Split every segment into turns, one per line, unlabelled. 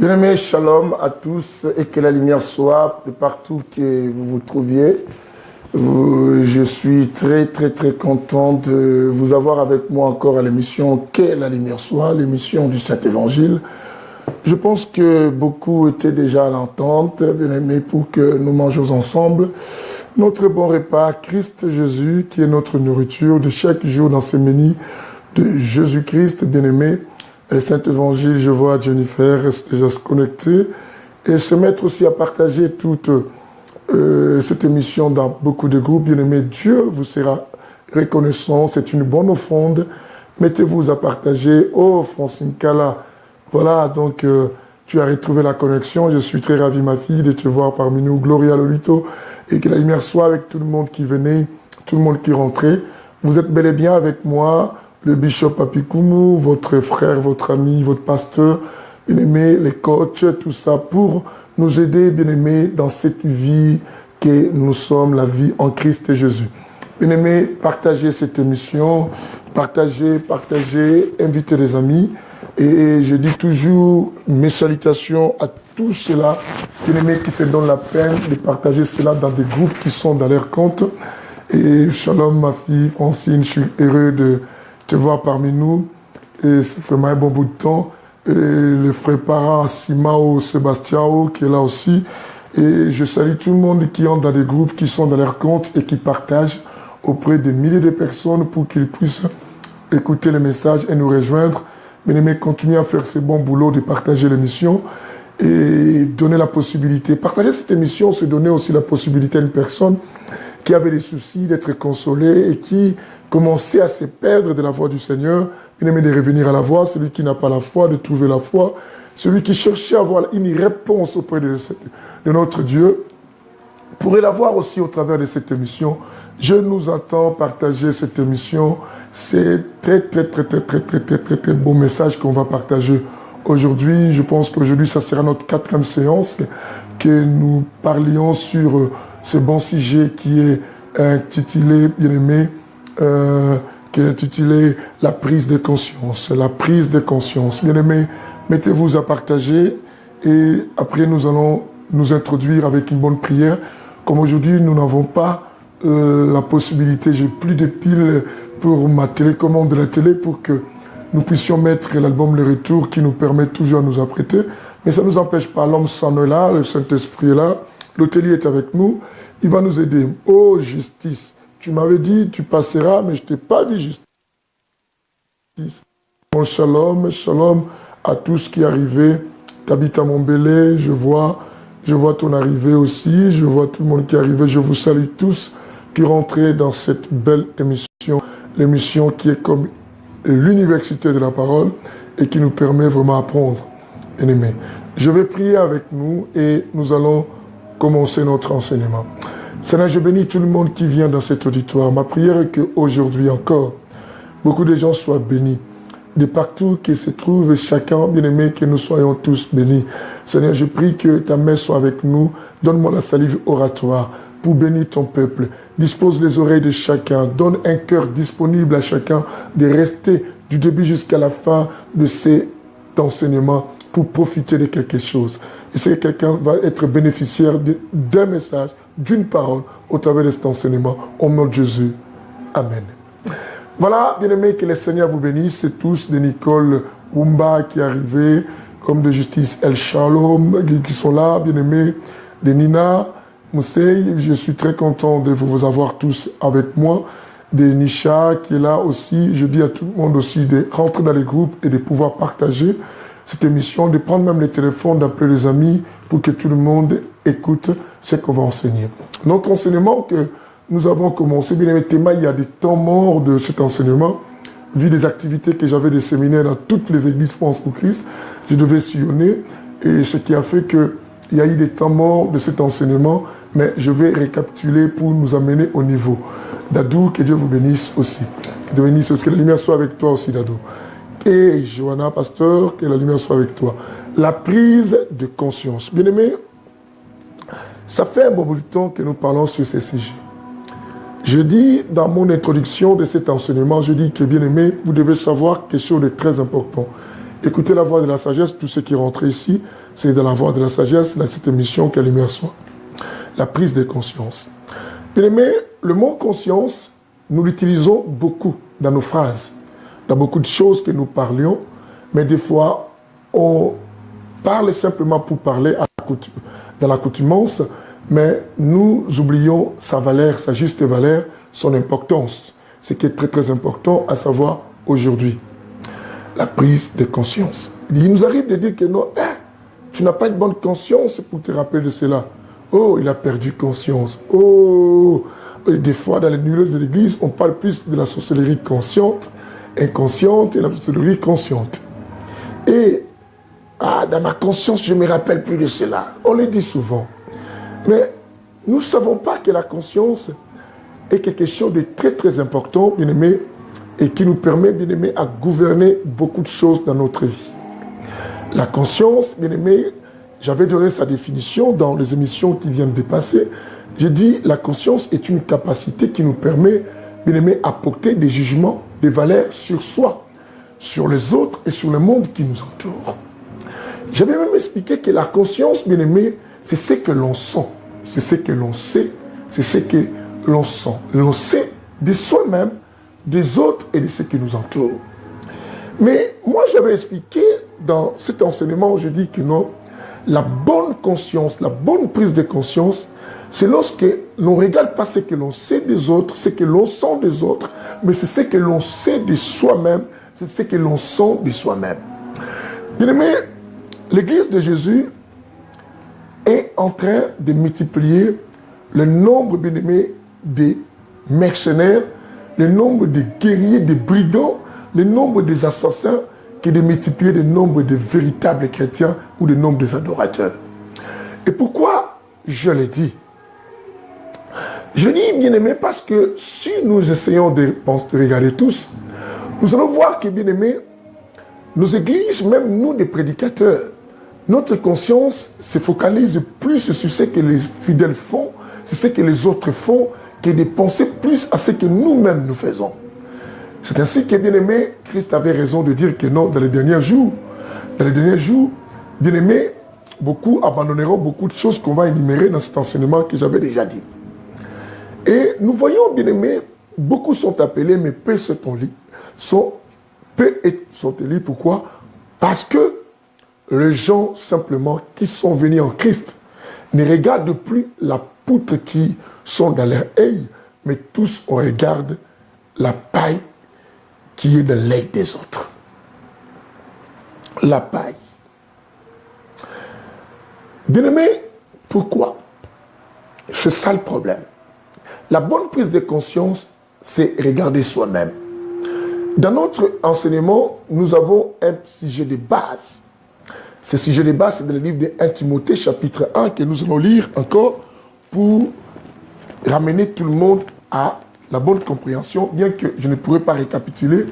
Bien-aimés, shalom à tous et que la lumière soit de partout que vous vous trouviez. Je suis très content de vous avoir avec moi encore à l'émission Que la lumière soit, l'émission du Saint-Évangile. Je pense que beaucoup étaient déjà à l'entente, bien-aimés, pour que nous mangions ensemble notre bon repas, Christ Jésus, qui est notre nourriture de chaque jour dans ces menus de Jésus-Christ, bien-aimés. Le Saint-Évangile, je vois Jennifer déjà se connecter et se mettre aussi à partager toute cette émission dans beaucoup de groupes. Bien-aimés, Dieu vous sera reconnaissant, c'est une bonne offrande. Mettez-vous à partager. Oh, Francine Kala, voilà, donc tu as retrouvé la connexion. Je suis très ravi, ma fille, de te voir parmi nous. Gloria Lolito, et que la lumière soit avec tout le monde qui venait, tout le monde qui rentrait. Vous êtes bel et bien avec moi. Le bishop Papikoumou, votre frère, votre ami, votre pasteur, bien-aimé, les coachs, tout ça, pour nous aider, bien-aimés, dans cette vie que nous sommes, la vie en Christ et Jésus. Bien-aimés, partagez cette émission, partagez, invitez des amis. Et je dis toujours mes salutations à tous ceux-là, bien-aimés, qui se donnent la peine de partager cela dans des groupes qui sont dans leur compte. Et shalom, ma fille Francine, je suis heureux de te voir parmi nous, et ça fait un bon bout de temps, et le frère parent Simao Sébastiao qui est là aussi, et je salue tout le monde qui entre dans des groupes, qui sont dans leur compte et qui partagent auprès de milliers de personnes pour qu'ils puissent écouter les messages et nous rejoindre. Bien-aimés, continuez à faire ce bon boulot de partager l'émission et donner la possibilité. Partager cette émission, c'est donner aussi la possibilité à une personne qui avait des soucis d'être consolée et qui commençait à se perdre de la voie du Seigneur, bien-aimé, de revenir à la voie, celui qui n'a pas la foi, de trouver la foi, celui qui cherchait à avoir une réponse auprès de notre Dieu, pourrait l'avoir aussi au travers de cette émission. Je nous attends partager cette émission. C'est très beau message qu'on va partager aujourd'hui. Je pense qu'aujourd'hui, ça sera notre 4e séance, que nous parlions sur ce bon sujet qui est intitulé, bien-aimé, qui est intitulé la prise de conscience. La prise de conscience. Bien-aimés, mettez-vous à partager et après nous allons nous introduire avec une bonne prière. Comme aujourd'hui nous n'avons pas la possibilité, j'ai plus de piles pour ma télécommande de la télé pour que nous puissions mettre l'album Le Retour qui nous permet toujours de nous apprêter. Mais ça ne nous empêche pas, l'homme s'en est là, le Saint-Esprit est là, l'hôtelier est avec nous, il va nous aider. Oh justice! Tu m'avais dit, tu passeras, mais je ne t'ai pas vu justice. Mon shalom, shalom à tous qui arrivaient. Tabitha Mombele, je vois ton arrivée aussi, je vois tout le monde qui est arrivé. Je vous salue tous qui rentrez dans cette belle émission, l'émission qui est comme l'université de la parole et qui nous permet vraiment d'apprendre. Bien-aimés, je vais prier avec nous et nous allons commencer notre enseignement. Seigneur, je bénis tout le monde qui vient dans cet auditoire. Ma prière est qu'aujourd'hui encore, beaucoup de gens soient bénis. De partout qu'ils se trouvent, chacun, bien-aimé, que nous soyons tous bénis. Seigneur, je prie que ta main soit avec nous. Donne-moi la salive oratoire pour bénir ton peuple. Dispose les oreilles de chacun. Donne un cœur disponible à chacun de rester du début jusqu'à la fin de cet enseignement pour profiter de quelque chose. Et si quelqu'un va être bénéficiaire d'un message, d'une parole au travers de cet enseignement, au nom de Jésus. Amen. Voilà, bien-aimés, que le Seigneur vous bénisse. C'est tous de Nicole Oumba qui est arrivé, comme de Justice El Shalom qui sont là, bien-aimés, de Nina Moussey. Je suis très content de vous avoir tous avec moi. De Nisha qui est là aussi. Je dis à tout le monde aussi de rentrer dans les groupes et de pouvoir partager cette émission, de prendre même les téléphones, d'appeler les amis pour que tout le monde écoute ce qu'on va enseigner. Notre enseignement que nous avons commencé, bien évidemment, il y a des temps morts de cet enseignement, vu des activités que j'avais des séminaires dans toutes les églises France pour Christ, je devais sillonner, et ce qui a fait qu'il y a eu des temps morts de cet enseignement, mais je vais récapituler pour nous amener au niveau. Dadou, que Dieu vous bénisse aussi. Que Dieu bénisse, que la lumière soit avec toi aussi, Dadou. Et Johanna, pasteur, que la lumière soit avec toi. La prise de conscience. Bien-aimés, ça fait un bon bout de temps que nous parlons sur ces sujets. Je dis dans mon introduction de cet enseignement, je dis que bien-aimés, vous devez savoir quelque chose de très important. Écoutez la voix de la sagesse, tous ceux qui rentrent ici, c'est dans la voix de la sagesse, dans cette émission qu'elle lumière soit. La prise de conscience. Bien-aimés, le mot conscience, nous l'utilisons beaucoup dans nos phrases, dans beaucoup de choses que nous parlions, mais des fois, on parle simplement pour parler dans l'accoutumance, mais nous oublions sa valeur, sa juste valeur, son importance, ce qui est très très important à savoir aujourd'hui. La prise de conscience. Il nous arrive de dire que non, tu n'as pas une bonne conscience pour te rappeler de cela. Oh, il a perdu conscience. Oh, et des fois dans les nuages de l'église, on parle plus de la sorcellerie consciente, inconsciente et la sorcellerie consciente. Et dans ma conscience, je ne me rappelle plus de cela. On le dit souvent. Mais nous ne savons pas que la conscience est quelque chose de très très important, bien aimé, et qui nous permet, bien aimé, à gouverner beaucoup de choses dans notre vie. La conscience, bien aimé, j'avais donné sa définition dans les émissions qui viennent de passer. J'ai dit, la conscience est une capacité qui nous permet, bien aimé, à porter des jugements, des valeurs sur soi, sur les autres et sur le monde qui nous entoure. J'avais même expliqué que la conscience, bien aimé, c'est ce que l'on sent, c'est ce que l'on sait, c'est ce que l'on sent. L'on sait de soi-même, des autres et de ceux qui nous entourent. Mais moi, j'avais expliqué dans cet enseignement, je dis que non, la bonne conscience, la bonne prise de conscience, c'est lorsque l'on ne regarde pas ce que l'on sait des autres, ce que l'on sent des autres, mais c'est ce que l'on sait de soi-même, c'est ce que l'on sent de soi-même. Bien aimé, l'Église de Jésus est en train de multiplier le nombre, bien aimé, des mercenaires, le nombre de guerriers, des brigands, le nombre des assassins, qui est de multiplier le nombre de véritables chrétiens ou le nombre des adorateurs. Et pourquoi je le dis? Je dis, bien aimé, parce que si nous essayons de regarder tous, nous allons voir que, bien aimé, nos églises, même nous, des prédicateurs, notre conscience se focalise plus sur ce que les fidèles font, c'est ce que les autres font, que de penser plus à ce que nous-mêmes nous faisons. C'est ainsi que, bien aimé, Christ avait raison de dire que non, dans les derniers jours, bien aimé, beaucoup abandonneront beaucoup de choses qu'on va énumérer dans cet enseignement que j'avais déjà dit. Et nous voyons, bien aimé, beaucoup sont appelés, mais peu sont élus. Pourquoi? Parce que les gens, simplement, qui sont venus en Christ, ne regardent plus la poutre qui sont dans leur œil, mais tous on regarde la paille qui est dans l'œil des autres. La paille. Bien-aimé, pourquoi? C'est ça le problème. La bonne prise de conscience, c'est regarder soi-même. Dans notre enseignement, nous avons un sujet de base. Ce sujet de base, c'est dans le livre de 1 Timothée, chapitre 1, que nous allons lire encore pour ramener tout le monde à la bonne compréhension, bien que je ne pourrais pas récapituler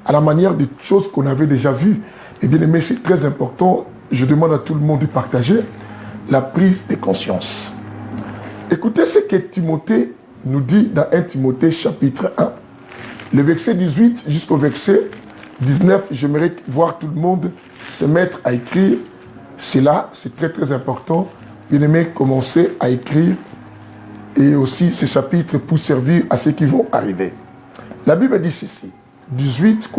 à la manière des choses qu'on avait déjà vues. Et bien aimé, c'est très important, je demande à tout le monde de partager la prise de conscience. Écoutez ce que Timothée nous dit dans 1 Timothée chapitre 1. Le verset 18 jusqu'au verset 19, j'aimerais voir tout le monde se mettre à écrire. Cela, c'est très très important. Bien aimé, commencer à écrire et aussi ces chapitres pour servir à ceux qui vont arriver. La Bible dit ceci, 18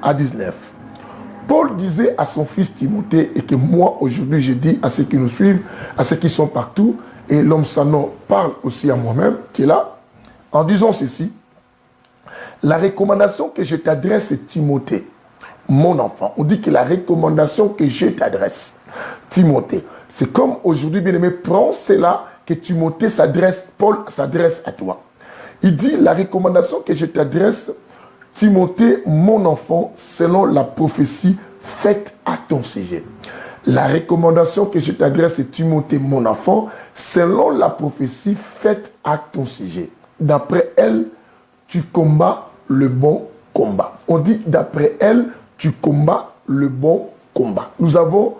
à 19. Paul disait à son fils Timothée, et que moi aujourd'hui je dis à ceux qui nous suivent, à ceux qui sont partout, et l'homme sans nom parle aussi à moi-même, qui est là, en disant ceci, la recommandation que je t'adresse, Timothée, mon enfant, on dit que la recommandation que je t'adresse, Timothée, c'est comme aujourd'hui, bien aimé, prends cela que Timothée s'adresse, Paul s'adresse à toi. Il dit, la recommandation que je t'adresse, Timothée, mon enfant, selon la prophétie faite à ton sujet. La recommandation que je t'adresse, Timothée, mon enfant, selon la prophétie faite à ton sujet. D'après elle, tu combats le bon combat. On dit, d'après elle, tu combats le bon combat. Nous avons,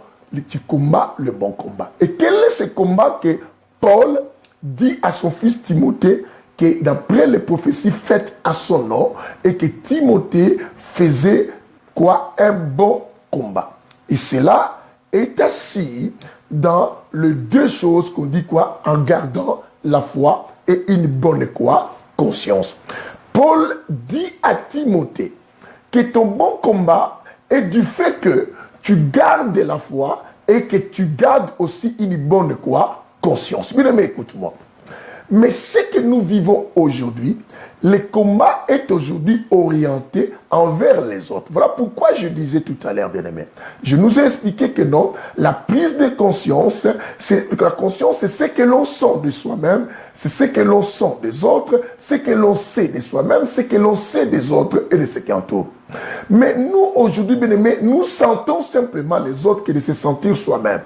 tu combats le bon combat. Et quel est ce combat que Paul dit à son fils Timothée, que d'après les prophéties faites à son nom, et que Timothée faisait quoi? Un bon combat. Et cela est assis dans les deux choses qu'on dit quoi? En gardant la foi et une bonne quoi? Conscience. Paul dit à Timothée que ton bon combat est du fait que tu gardes la foi et que tu gardes aussi une bonne quoi? Conscience. Bien aimé, écoute-moi. Mais ce que nous vivons aujourd'hui, le combat est aujourd'hui orienté envers les autres. Voilà pourquoi je disais tout à l'heure, bien-aimé. Je nous ai expliqué que non, la prise de conscience, la conscience, c'est ce que l'on sent de soi-même, c'est ce que l'on sent des autres, ce que l'on sait de soi-même, ce que l'on sait des autres et de ce qui entoure. Mais nous, aujourd'hui, bien-aimé, nous sentons simplement les autres que de se sentir soi-même.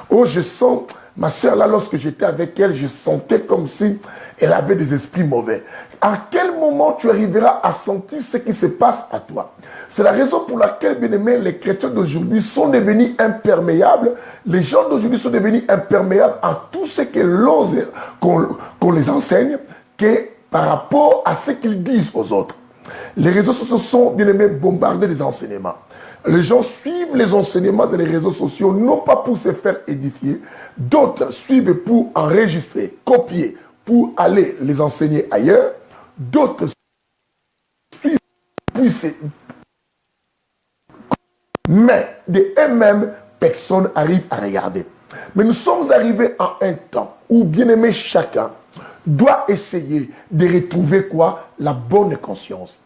Oh, je sens... Ma soeur, là, lorsque j'étais avec elle, je sentais comme si elle avait des esprits mauvais. À quel moment tu arriveras à sentir ce qui se passe à toi? C'est la raison pour laquelle, bien aimé, les chrétiens d'aujourd'hui sont devenus imperméables. Les gens d'aujourd'hui sont devenus imperméables à tout ce que qu'on les enseigne, que par rapport à ce qu'ils disent aux autres. Les réseaux sociaux sont, bien aimés, bombardés des enseignements. Les gens suivent les enseignements dans les réseaux sociaux, non pas pour se faire édifier. D'autres suivent pour enregistrer, copier, pour aller les enseigner ailleurs. D'autres suivent pour se... Mais de eux-mêmes, personne n'arrive à regarder. Mais nous sommes arrivés à un temps où, bien aimé, chacun doit essayer de retrouver quoi? La bonne conscience.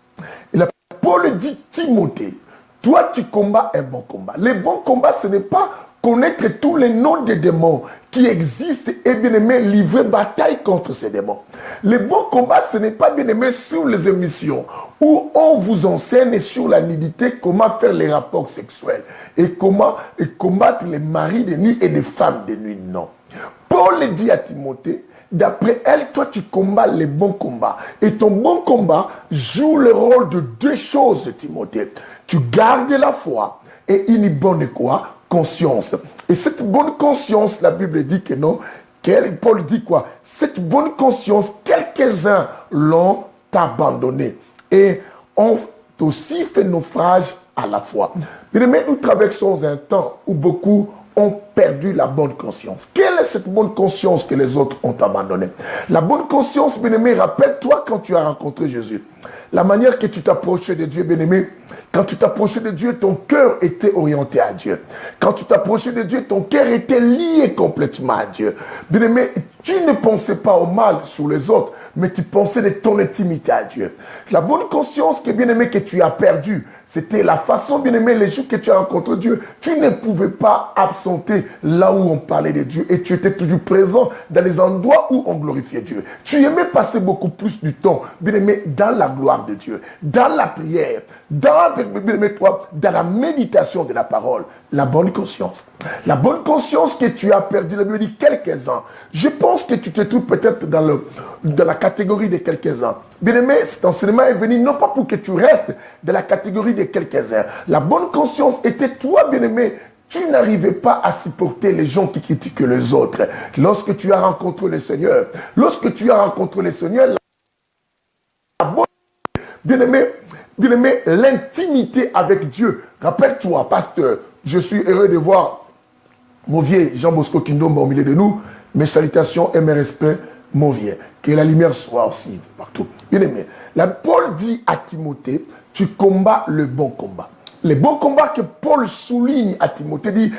Et Paul dit, Timothée, toi, tu combats un bon combat. Le bon combat, ce n'est pas connaître tous les noms des démons qui existent et bien aimé livrer bataille contre ces démons. Le bon combat, ce n'est pas bien aimé sur les émissions où on vous enseigne sur la nudité comment faire les rapports sexuels et comment combattre les maris de nuit et les femmes de nuit. Non. Paul dit à Timothée, d'après elle, toi tu combats les bons combats. Et ton bon combat joue le rôle de deux choses, Timothée. Tu gardes la foi et une bonne quoi? Conscience. Et cette bonne conscience, la Bible dit que non. Paul dit quoi? Cette bonne conscience, quelques-uns l'ont abandonnée. Et ont aussi fait naufrage à la foi. Mais nous traversons un temps où beaucoup ont perdu la bonne conscience. Quelle est cette bonne conscience que les autres ont abandonnée? La bonne conscience, bien-aimé, rappelle-toi quand tu as rencontré Jésus. La manière que tu t'approchais de Dieu, bien-aimé, quand tu t'approchais de Dieu, ton cœur était orienté à Dieu. Quand tu t'approchais de Dieu, ton cœur était lié complètement à Dieu. Bien-aimé, tu ne pensais pas au mal sur les autres, mais tu pensais de ton intimité à Dieu. La bonne conscience que, bien-aimé, que tu as perdue, c'était la façon, bien-aimé, les jours que tu as rencontré Dieu, tu ne pouvais pas absenter là où on parlait de Dieu et tu étais toujours présent dans les endroits où on glorifiait Dieu. Tu aimais passer beaucoup plus du temps, bien-aimé, dans la gloire de Dieu, dans la prière, dans la méditation de la parole. La bonne conscience. La bonne conscience que tu as perdue, la Bible dit quelques-uns. Je pense que tu te trouves peut-être dans la catégorie de quelques-uns. Bien-aimé, cet enseignement est venu non pas pour que tu restes dans la catégorie de quelques-uns. La bonne conscience était toi, bien-aimé. Tu n'arrivais pas à supporter les gens qui critiquent les autres. Lorsque tu as rencontré le Seigneur, la bonne, bien-aimé, l'intimité avec Dieu. Rappelle-toi, pasteur, je suis heureux de voir Mauvier, Jean Bosco Kindomba au milieu de nous. Mes salutations et mes respects, Mauvier. Que la lumière soit aussi partout. Bien-aimé, Paul dit à Timothée, tu combats le bon combat. Le bon combat que Paul souligne à Timothée dit,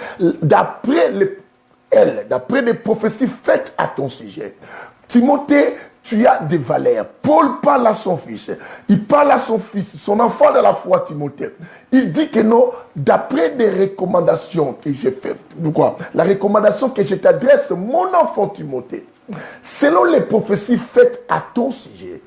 d'après des prophéties faites à ton sujet. Timothée, tu as des valeurs. Paul parle à son fils. Il parle à son fils, son enfant de la foi, Timothée. Il dit que non, d'après des recommandations que j'ai faites. Pourquoi? La recommandation que je t'adresse, mon enfant Timothée, selon les prophéties faites à ton sujet,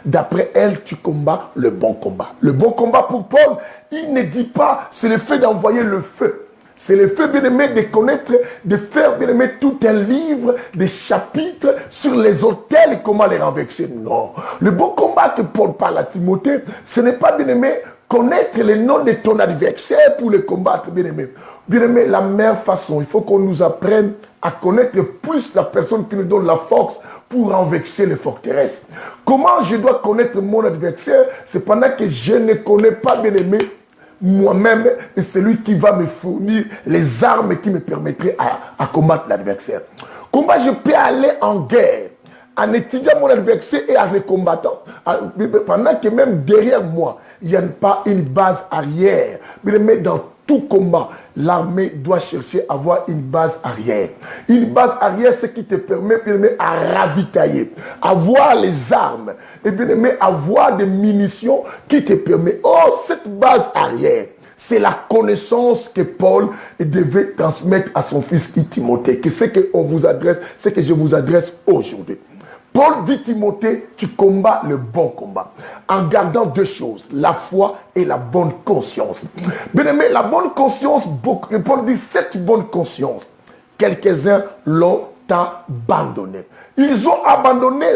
d'après elle, tu combats le bon combat. Le bon combat pour Paul, il ne dit pas, c'est le fait d'envoyer le feu. C'est le fait, bien-aimé, de connaître, de faire, bien-aimé, tout un livre, des chapitres sur les autels et comment les renverser. Non. Le bon combat que Paul parle à Timothée, ce n'est pas, bien-aimé, connaître les noms de ton adversaire pour le combattre, bien-aimé. Bien-aimé, la meilleure façon, il faut qu'on nous apprenne à connaître plus la personne qui nous donne la force pour renverser les forteresses. Comment je dois connaître mon adversaire? C'est pendant que je ne connais pas, bien-aimé, moi-même et celui qui va me fournir les armes qui me permettraient à combattre l'adversaire. Comment je peux aller en guerre en étudiant mon adversaire et en le combattant, pendant que même derrière moi, il n'y a pas une base arrière. Mais dans tout combat, l'armée doit chercher à avoir une base arrière. Une base arrière, c'est qui te permet à ravitailler, avoir les armes, et bien avoir des munitions qui te permettent. Oh, cette base arrière, c'est la connaissance que Paul devait transmettre à son fils Timothée, que c'est qu'on vous adresse, c'est que je vous adresse aujourd'hui. Paul dit Timothée, tu combats le bon combat en gardant deux choses, la foi et la bonne conscience. Bien aimé, la bonne conscience, Paul dit cette bonne conscience, quelques-uns l'ont abandonné. Ils ont abandonné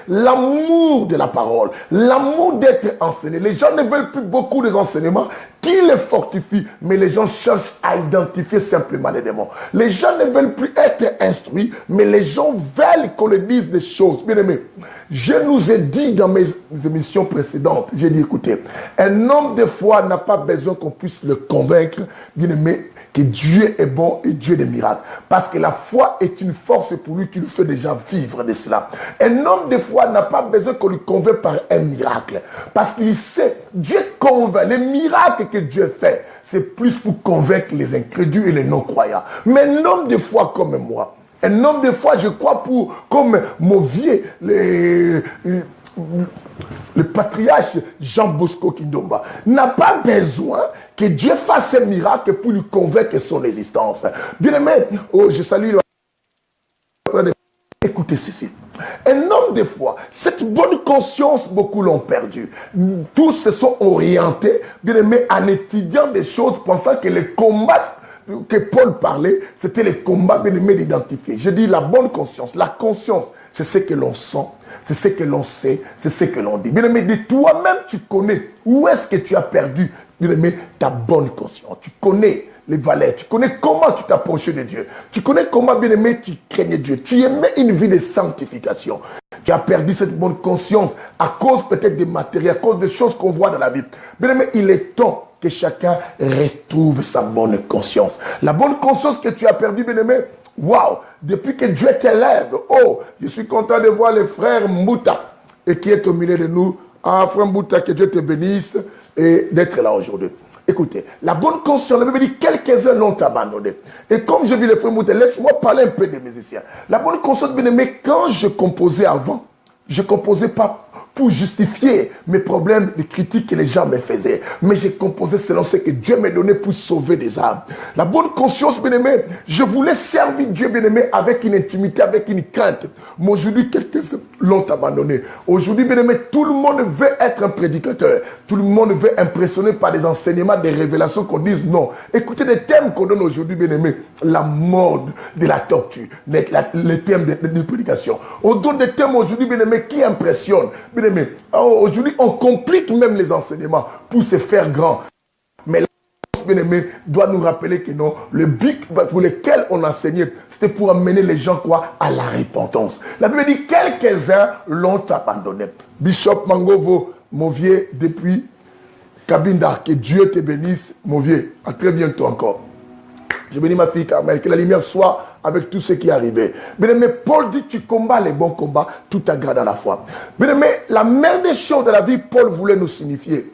l'amour de la parole, l'amour d'être enseigné. Les gens ne veulent plus beaucoup des enseignements qui les fortifient, mais les gens cherchent à identifier simplement les démons. Les gens ne veulent plus être instruits, mais les gens veulent qu'on leur dise des choses. Bien aimé, je nous ai dit dans mes émissions précédentes, j'ai dit écoutez, un homme de foi n'a pas besoin qu'on puisse le convaincre, bien aimé, que Dieu est bon et Dieu des miracles. Parce que la foi est une force pour lui qui lui fait déjà vivre de cela. Un homme de foi n'a pas besoin qu'on lui convainc par un miracle. Parce qu'il sait, Dieu convainc. Les miracles que Dieu fait, c'est plus pour convaincre les incrédules et les non-croyants. Mais un homme de foi comme moi, un homme de foi, je crois, comme Mauvier, le patriarche Jean Bosco Kindomba, n'a pas besoin que Dieu fasse un miracle pour lui convaincre son existence. Bien aimé, oh, je salue. Écoutez ceci. Un homme de foi, cette bonne conscience, beaucoup l'ont perdu. Tous se sont orientés, bien aimé, en étudiant des choses, pensant que les combats que Paul parlait, c'était les combats bien aimés d'identifier. Je dis la bonne conscience, la conscience, c'est ce que l'on sent, c'est ce que l'on sait, c'est ce que l'on dit. Bien aimé, de toi-même, tu connais où est-ce que tu as perdu, bien aimé, ta bonne conscience. Tu connais les valeurs, tu connais comment tu t'approchais de Dieu. Tu connais comment, bien aimé, tu craignais Dieu. Tu aimais une vie de sanctification. Tu as perdu cette bonne conscience à cause peut-être des matériels, à cause des choses qu'on voit dans la Bible. Bien aimé, il est temps que chacun retrouve sa bonne conscience. La bonne conscience que tu as perdue, bien aimé, waouh, depuis que Dieu t'élève, oh, je suis content de voir le frère Mbouta et qui est au milieu de nous. Ah, frère Mbouta, que Dieu te bénisse et d'être là aujourd'hui. Écoutez, la bonne conscience, la Bible dit quelques-uns l'ont abandonné. Et comme je vis le frère Mbouta, laisse-moi parler un peu des musiciens. La bonne conscience, bien aimé, quand je composais avant, je ne composais pas pour justifier mes problèmes, les critiques que les gens me faisaient. Mais j'ai composé selon ce que Dieu m'a donné pour sauver des âmes. La bonne conscience, bien-aimé, je voulais servir Dieu, bien-aimé, avec une intimité, avec une crainte. Mais aujourd'hui, quelques-uns l'ont abandonné. Aujourd'hui, bien-aimé, tout le monde veut être un prédicateur. Tout le monde veut impressionner par des enseignements, des révélations qu'on dise non. Écoutez les thèmes qu'on donne aujourd'hui, bien-aimé. La mort de la tortue, les thèmes de prédication. On donne des thèmes aujourd'hui, bien-aimé, qui impressionnent. Bien-aimé, aujourd'hui, on complique même les enseignements pour se faire grand. Mais la bien-aimé doit nous rappeler que non, le but pour lequel on enseignait, c'était pour amener les gens quoi, à la repentance. La Bible dit quelques-uns l'ont abandonné. Bishop Mangovo Mauvier depuis Cabinda, que Dieu te bénisse, Mauvier. À très bientôt encore. Je bénis ma fille Carmel, que la lumière soit avec tout ce qui est arrivé. Bien-aimé, Paul dit tu combats les bons combats tout à garde dans la foi. Bien-aimé, la meilleure des choses de la vie, Paul voulait nous signifier.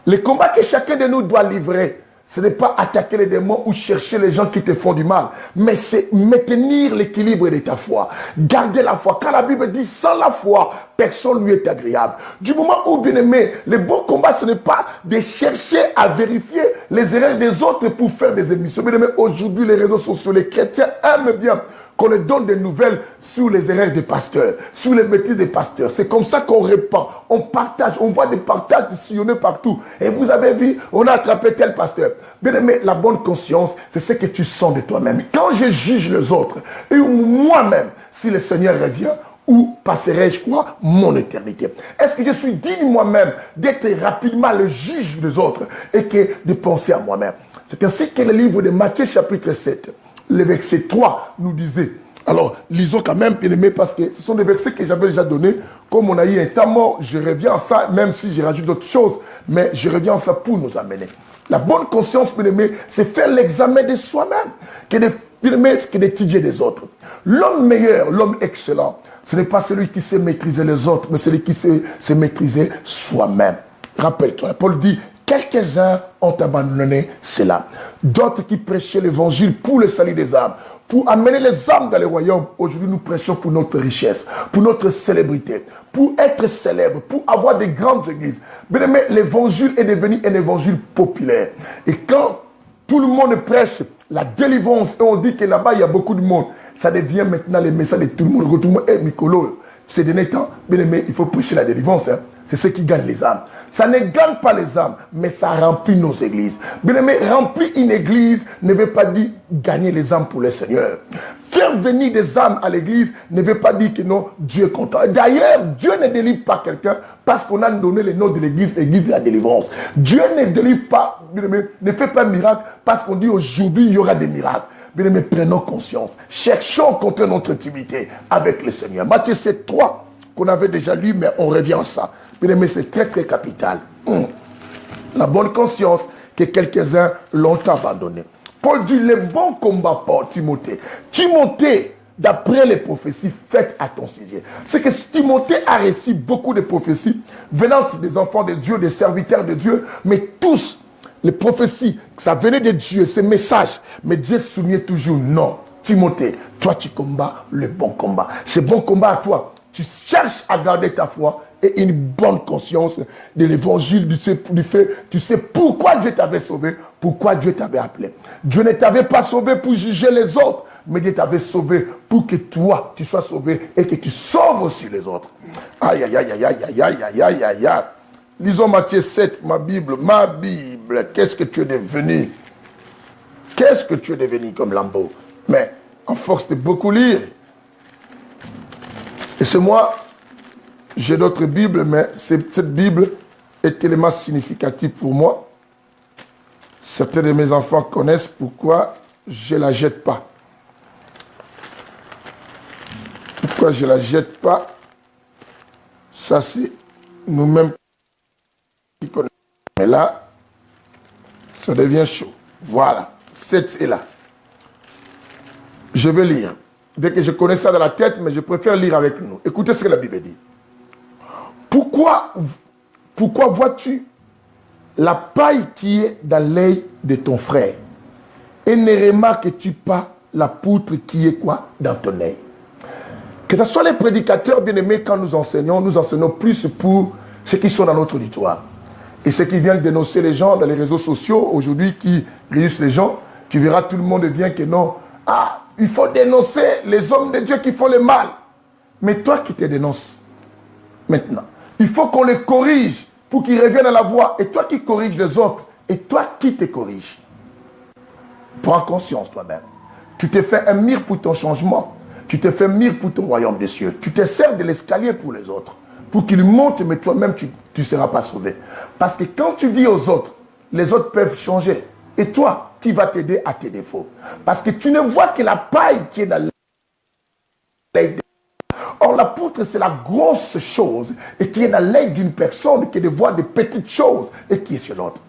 Les combats que chacun de nous doit livrer, ce n'est pas attaquer les démons ou chercher les gens qui te font du mal, mais c'est maintenir l'équilibre de ta foi. Garder la foi. Car la Bible dit, sans la foi, personne lui est agréable. Du moment où, bien aimé, le bon combat, ce n'est pas de chercher à vérifier les erreurs des autres pour faire des émissions. Bien aimé, aujourd'hui, les réseaux sociaux, les chrétiens aiment bien qu'on leur donne des nouvelles sur les erreurs des pasteurs, sur les bêtises des pasteurs. C'est comme ça qu'on répand, on partage, on voit des partages sillonner partout. Et vous avez vu, on a attrapé tel pasteur. Bien aimé, la bonne conscience, c'est ce que tu sens de toi-même. Quand je juge les autres, et moi-même, si le Seigneur revient, où passerai-je quoi? Mon éternité. Est-ce que je suis digne moi-même d'être rapidement le juge des autres et que de penser à moi-même? C'est ainsi que le livre de Matthieu chapitre 7, le verset 3 nous disait, Alors, lisons quand même, bien aimé, parce que ce sont des versets que j'avais déjà donnés. Comme on a eu un temps mort, je reviens à ça, même si j'ai rajouté d'autres choses, mais je reviens à ça pour nous amener. La bonne conscience, bien aimé, c'est faire l'examen de soi-même, que d'étudier des autres. L'homme meilleur, l'homme excellent, ce n'est pas celui qui sait maîtriser les autres, mais celui qui sait se maîtriser soi-même. Rappelle-toi, Paul dit, quelques-uns ont abandonné cela. D'autres qui prêchaient l'évangile pour le salut des âmes, pour amener les âmes dans le royaume. Aujourd'hui, nous prêchons pour notre richesse, pour notre célébrité, pour être célèbre, pour avoir des grandes églises. Bien aimé, l'évangile est devenu un évangile populaire. Et quand tout le monde prêche la délivrance, et on dit que là-bas, il y a beaucoup de monde, ça devient maintenant le message de tout le monde. Tout le monde est Mikolo. Ces derniers temps, bien aimé, il faut prêcher la délivrance. Hein. C'est ce qui gagne les âmes. Ça ne gagne pas les âmes, mais ça remplit nos églises. Bien aimé, remplir une église ne veut pas dire gagner les âmes pour le Seigneur. Faire venir des âmes à l'église ne veut pas dire que non, Dieu est content. D'ailleurs, Dieu ne délivre pas quelqu'un parce qu'on a donné le nom de l'église, l'église de la délivrance. Dieu ne délivre pas, bien aimé, ne fait pas de miracle parce qu'on dit aujourd'hui il y aura des miracles. Bien aimé, prenons conscience. Cherchons contre notre intimité avec le Seigneur. Matthieu 7, 3, qu'on avait déjà lu, mais on revient à ça. Bien aimé, c'est très très capital. La bonne conscience que quelques-uns l'ont abandonné. Paul dit le bon combat pour Timothée. Timothée, d'après les prophéties faites à ton sujet, c'est que Timothée a reçu beaucoup de prophéties venant des enfants de Dieu, des serviteurs de Dieu, mais tous, les prophéties, ça venait de Dieu, ces messages, mais Dieu soulignait toujours non. Timothée, toi tu combats le bon combat. Ce bon combat à toi, tu cherches à garder ta foi et une bonne conscience de l'évangile, du fait, tu sais pourquoi Dieu t'avait sauvé, pourquoi Dieu t'avait appelé. Dieu ne t'avait pas sauvé pour juger les autres, mais Dieu t'avait sauvé pour que toi, tu sois sauvé et que tu sauves aussi les autres. Aïe, aïe, aïe, aïe, aïe, aïe, aïe, aïe, aïe, aïe. Lisons Matthieu 7, ma Bible, qu'est-ce que tu es devenu? Qu'est-ce que tu es devenu comme Lambeau? Mais, en force de beaucoup lire. Et c'est moi, j'ai d'autres Bibles, mais cette Bible est tellement significative pour moi. Certains de mes enfants connaissent pourquoi je ne la jette pas. Pourquoi je ne la jette pas? Ça, c'est nous-mêmes qui connaissons. Mais là, ça devient chaud. Voilà, 7 est là. Je vais lire. Dès que je connais ça dans la tête, mais je préfère lire avec nous. Écoutez ce que la Bible dit. Pourquoi vois-tu la paille qui est dans l'œil de ton frère et ne remarques-tu pas la poutre qui est quoi dans ton œil? Que ce soit les prédicateurs bien-aimés, quand nous enseignons plus pour ceux qui sont dans notre auditoire. Et ceux qui viennent dénoncer les gens dans les réseaux sociaux, aujourd'hui, qui réussissent les gens, tu verras tout le monde vient que non. Ah, il faut dénoncer les hommes de Dieu qui font le mal. Mais toi qui te dénonces, maintenant, il faut qu'on les corrige pour qu'ils reviennent à la voie. Et toi qui corriges les autres, et toi qui te corriges. Prends conscience toi-même. Tu t'es fait un mire pour ton changement. Tu t'es fait mire pour ton royaume des cieux. Tu te sers de l'escalier pour les autres. Pour qu'ils montent, mais toi-même, tu ne seras pas sauvé. Parce que quand tu dis aux autres, les autres peuvent changer. Et toi, qui vas t'aider à tes défauts. Parce que tu ne vois que la paille qui est dans l'œil. Or, la poutre, c'est la grosse chose et qui est dans l'œil d'une personne qui est de voir des petites choses et qui est sur l'autre.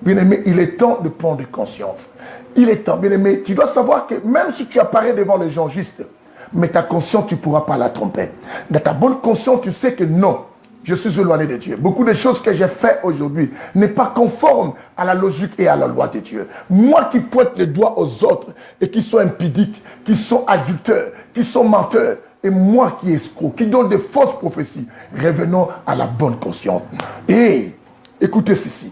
Bien-aimé, il est temps de prendre conscience. Il est temps, bien-aimé, tu dois savoir que même si tu apparais devant les gens justes, mais ta conscience, tu ne pourras pas la tromper. Dans ta bonne conscience, tu sais que non, je suis éloigné de Dieu. Beaucoup de choses que j'ai faites aujourd'hui n'est pas conforme à la logique et à la loi de Dieu. Moi qui pointe les doigts aux autres et qui sont impudiques, qui sont adulteurs, qui sont menteurs, et moi qui escroc, qui donne des fausses prophéties, revenons à la bonne conscience. Et écoutez ceci.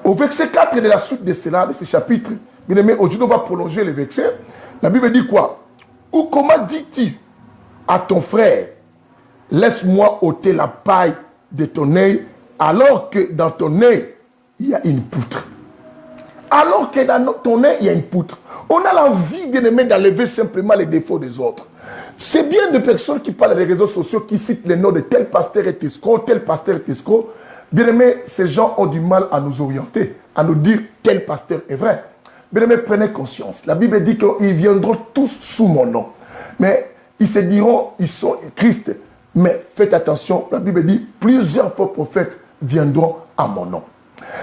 Au verset 4 de la suite de cela, de ce chapitre, bien aimé, aujourd'hui on va prolonger le verset. La Bible dit quoi? Ou comment dis-tu à ton frère, laisse-moi ôter la paille de ton œil, alors que dans ton œil, il y a une poutre. Alors que dans ton œil, il y a une poutre. On a l'envie, bien aimé, d'enlever simplement les défauts des autres. C'est bien de personnes qui parlent dans les réseaux sociaux, qui citent les noms de tel pasteur est escroc, tel pasteur est escroc. Bien aimé, ces gens ont du mal à nous orienter, à nous dire tel pasteur est vrai. Bien-aimés, prenez conscience. La Bible dit qu'ils viendront tous sous mon nom. Mais ils se diront, ils sont Christ. Mais faites attention, la Bible dit, plusieurs faux prophètes viendront à mon nom.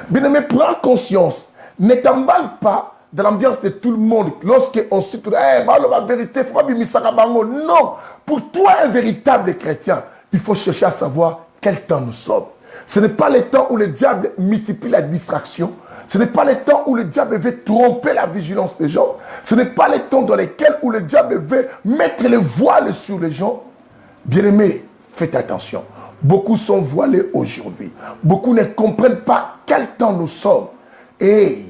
Bien-aimés, prends conscience. Ne t'emballe pas dans l'ambiance de tout le monde. Lorsqu'on cite, la vérité, faut pas non. Pour toi, un véritable chrétien, il faut chercher à savoir quel temps nous sommes. Ce n'est pas le temps où le diable multiplie la distraction. Ce n'est pas le temps où le diable veut tromper la vigilance des gens. Ce n'est pas le temps dans lequel où le diable veut mettre le voile sur les gens. Bien-aimés, faites attention. Beaucoup sont voilés aujourd'hui. Beaucoup ne comprennent pas quel temps nous sommes. Et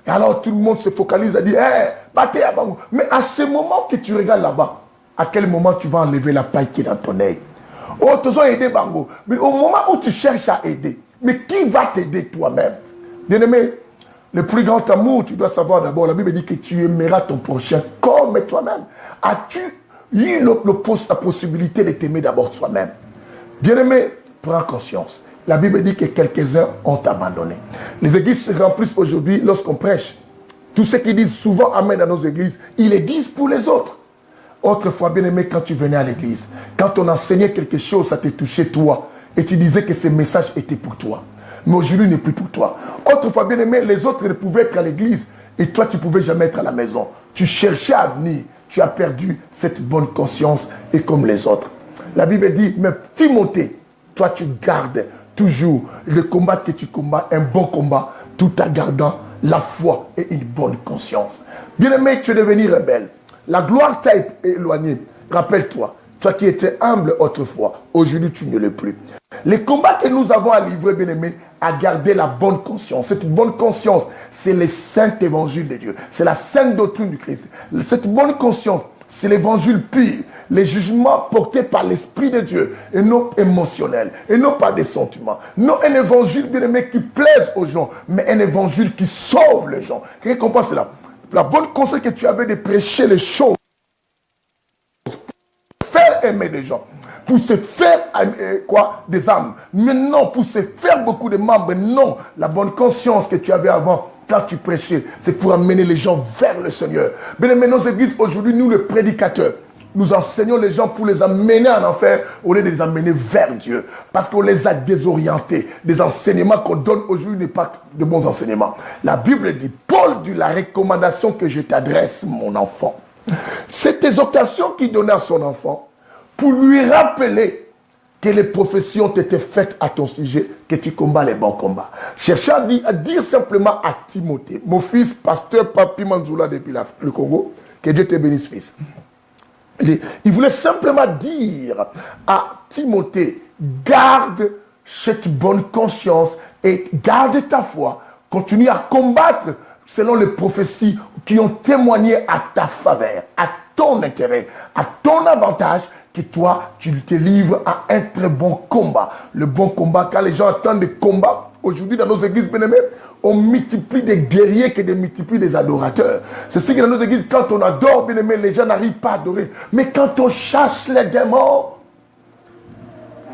alors tout le monde se focalise à dire, battez à Bango. Mais à ce moment que tu regardes là-bas, à quel moment tu vas enlever la paille qui est dans ton œil? Oh, tu as aidé Bango. Mais au moment où tu cherches à aider, mais qui va t'aider toi-même? Bien-aimé, le plus grand amour, tu dois savoir d'abord, la Bible dit que tu aimeras ton prochain comme toi-même. As-tu eu la possibilité de t'aimer d'abord toi-même? Bien-aimé, prends conscience. La Bible dit que quelques-uns ont abandonné. Les églises se remplissent aujourd'hui lorsqu'on prêche. Tous ceux qui disent souvent Amen dans nos églises, ils les disent pour les autres. Autrefois, bien-aimé, quand tu venais à l'église, quand on enseignait quelque chose, ça te touchait toi. Et tu disais que ce message était pour toi. Mais aujourd'hui, il n'est plus pour toi. Autrefois, bien-aimé, les autres ne pouvaient être à l'église. Et toi, tu ne pouvais jamais être à la maison. Tu cherchais à venir. Tu as perdu cette bonne conscience et comme les autres. La Bible dit, mais Timothée, toi, tu gardes toujours le combat que tu combats, un bon combat, tout en gardant la foi et une bonne conscience. Bien-aimé, tu es devenu rebelle. La gloire t'a éloigné. Rappelle-toi, toi qui étais humble autrefois, aujourd'hui tu ne l'es plus. Les combats que nous avons à livrer, bien-aimé, à garder la bonne conscience. Cette bonne conscience, c'est le saint évangile de Dieu. C'est la sainte doctrine du Christ. Cette bonne conscience, c'est l'évangile pur. Les jugements portés par l'Esprit de Dieu et non émotionnels, et non pas des sentiments. Non un évangile, bien-aimé, qui plaise aux gens, mais un évangile qui sauve les gens. Quelqu'un comprend cela? La bonne conscience que tu avais de prêcher les choses, pour faire aimer les gens, pour se faire des âmes, mais non, pour se faire beaucoup de membres, non. La bonne conscience que tu avais avant, quand tu prêchais, c'est pour amener les gens vers le Seigneur. Bien-aimés, nos églises, aujourd'hui, nous, les prédicateurs, nous enseignons les gens pour les amener en enfer au lieu de les amener vers Dieu. Parce qu'on les a désorientés. Des enseignements qu'on donne aujourd'hui n'est pas de bons enseignements. La Bible dit, Paul dit, la recommandation que je t'adresse, mon enfant. C'est exhortation qu'il donnait à son enfant pour lui rappeler que les prophéties ont été faites à ton sujet, que tu combats les bons combats. Cherchez à dire simplement à Timothée, mon fils, pasteur Papi Manzoula depuis le Congo, que Dieu te bénisse, fils. Il voulait simplement dire à Timothée, garde cette bonne conscience et garde ta foi. Continue à combattre selon les prophéties qui ont témoigné à ta faveur, à ton intérêt, à ton avantage, que toi, tu te livres à un très bon combat. Le bon combat, quand les gens attendent des combats, aujourd'hui dans nos églises bien-aimées, on multiplie des guerriers que de multiplie des adorateurs. C'est ce que dans nos églises, quand on adore, bien-aimé, les gens n'arrivent pas à adorer. Mais quand on chasse les démons,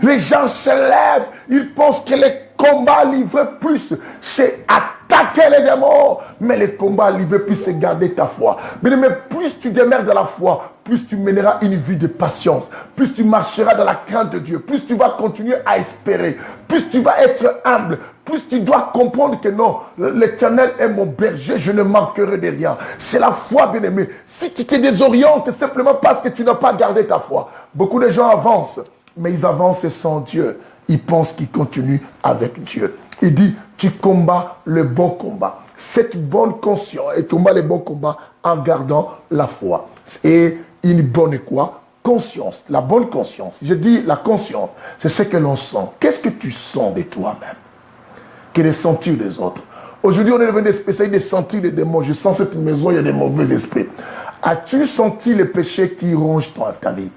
les gens se lèvent, ils pensent que les combats livrés plus, c'est attaquer les démons. Mais les combats livrés plus, c'est garder ta foi. Mais plus tu demeures dans la foi, plus tu mèneras une vie de patience, plus tu marcheras dans la crainte de Dieu, plus tu vas continuer à espérer, plus tu vas être humble, plus tu dois comprendre que non, l'Éternel est mon berger, je ne manquerai de rien. C'est la foi, bien-aimé. Si tu te désorientes simplement parce que tu n'as pas gardé ta foi, beaucoup de gens avancent, mais ils avancent sans Dieu. Ils pensent qu'ils continuent avec Dieu. Il dit, tu combats le bon combat. Cette bonne conscience, et combat le bon combat en gardant la foi. Et une bonne quoi? Conscience. La bonne conscience. Je dis la conscience, c'est ce que l'on sent. Qu'est-ce que tu sens de toi-même? Quel est sentir des autres? Aujourd'hui, on est devenu des spécialistes de sentir les démons. Je sens cette maison, il y a des mauvais esprits. As-tu senti les péchés qui rongent ta vie?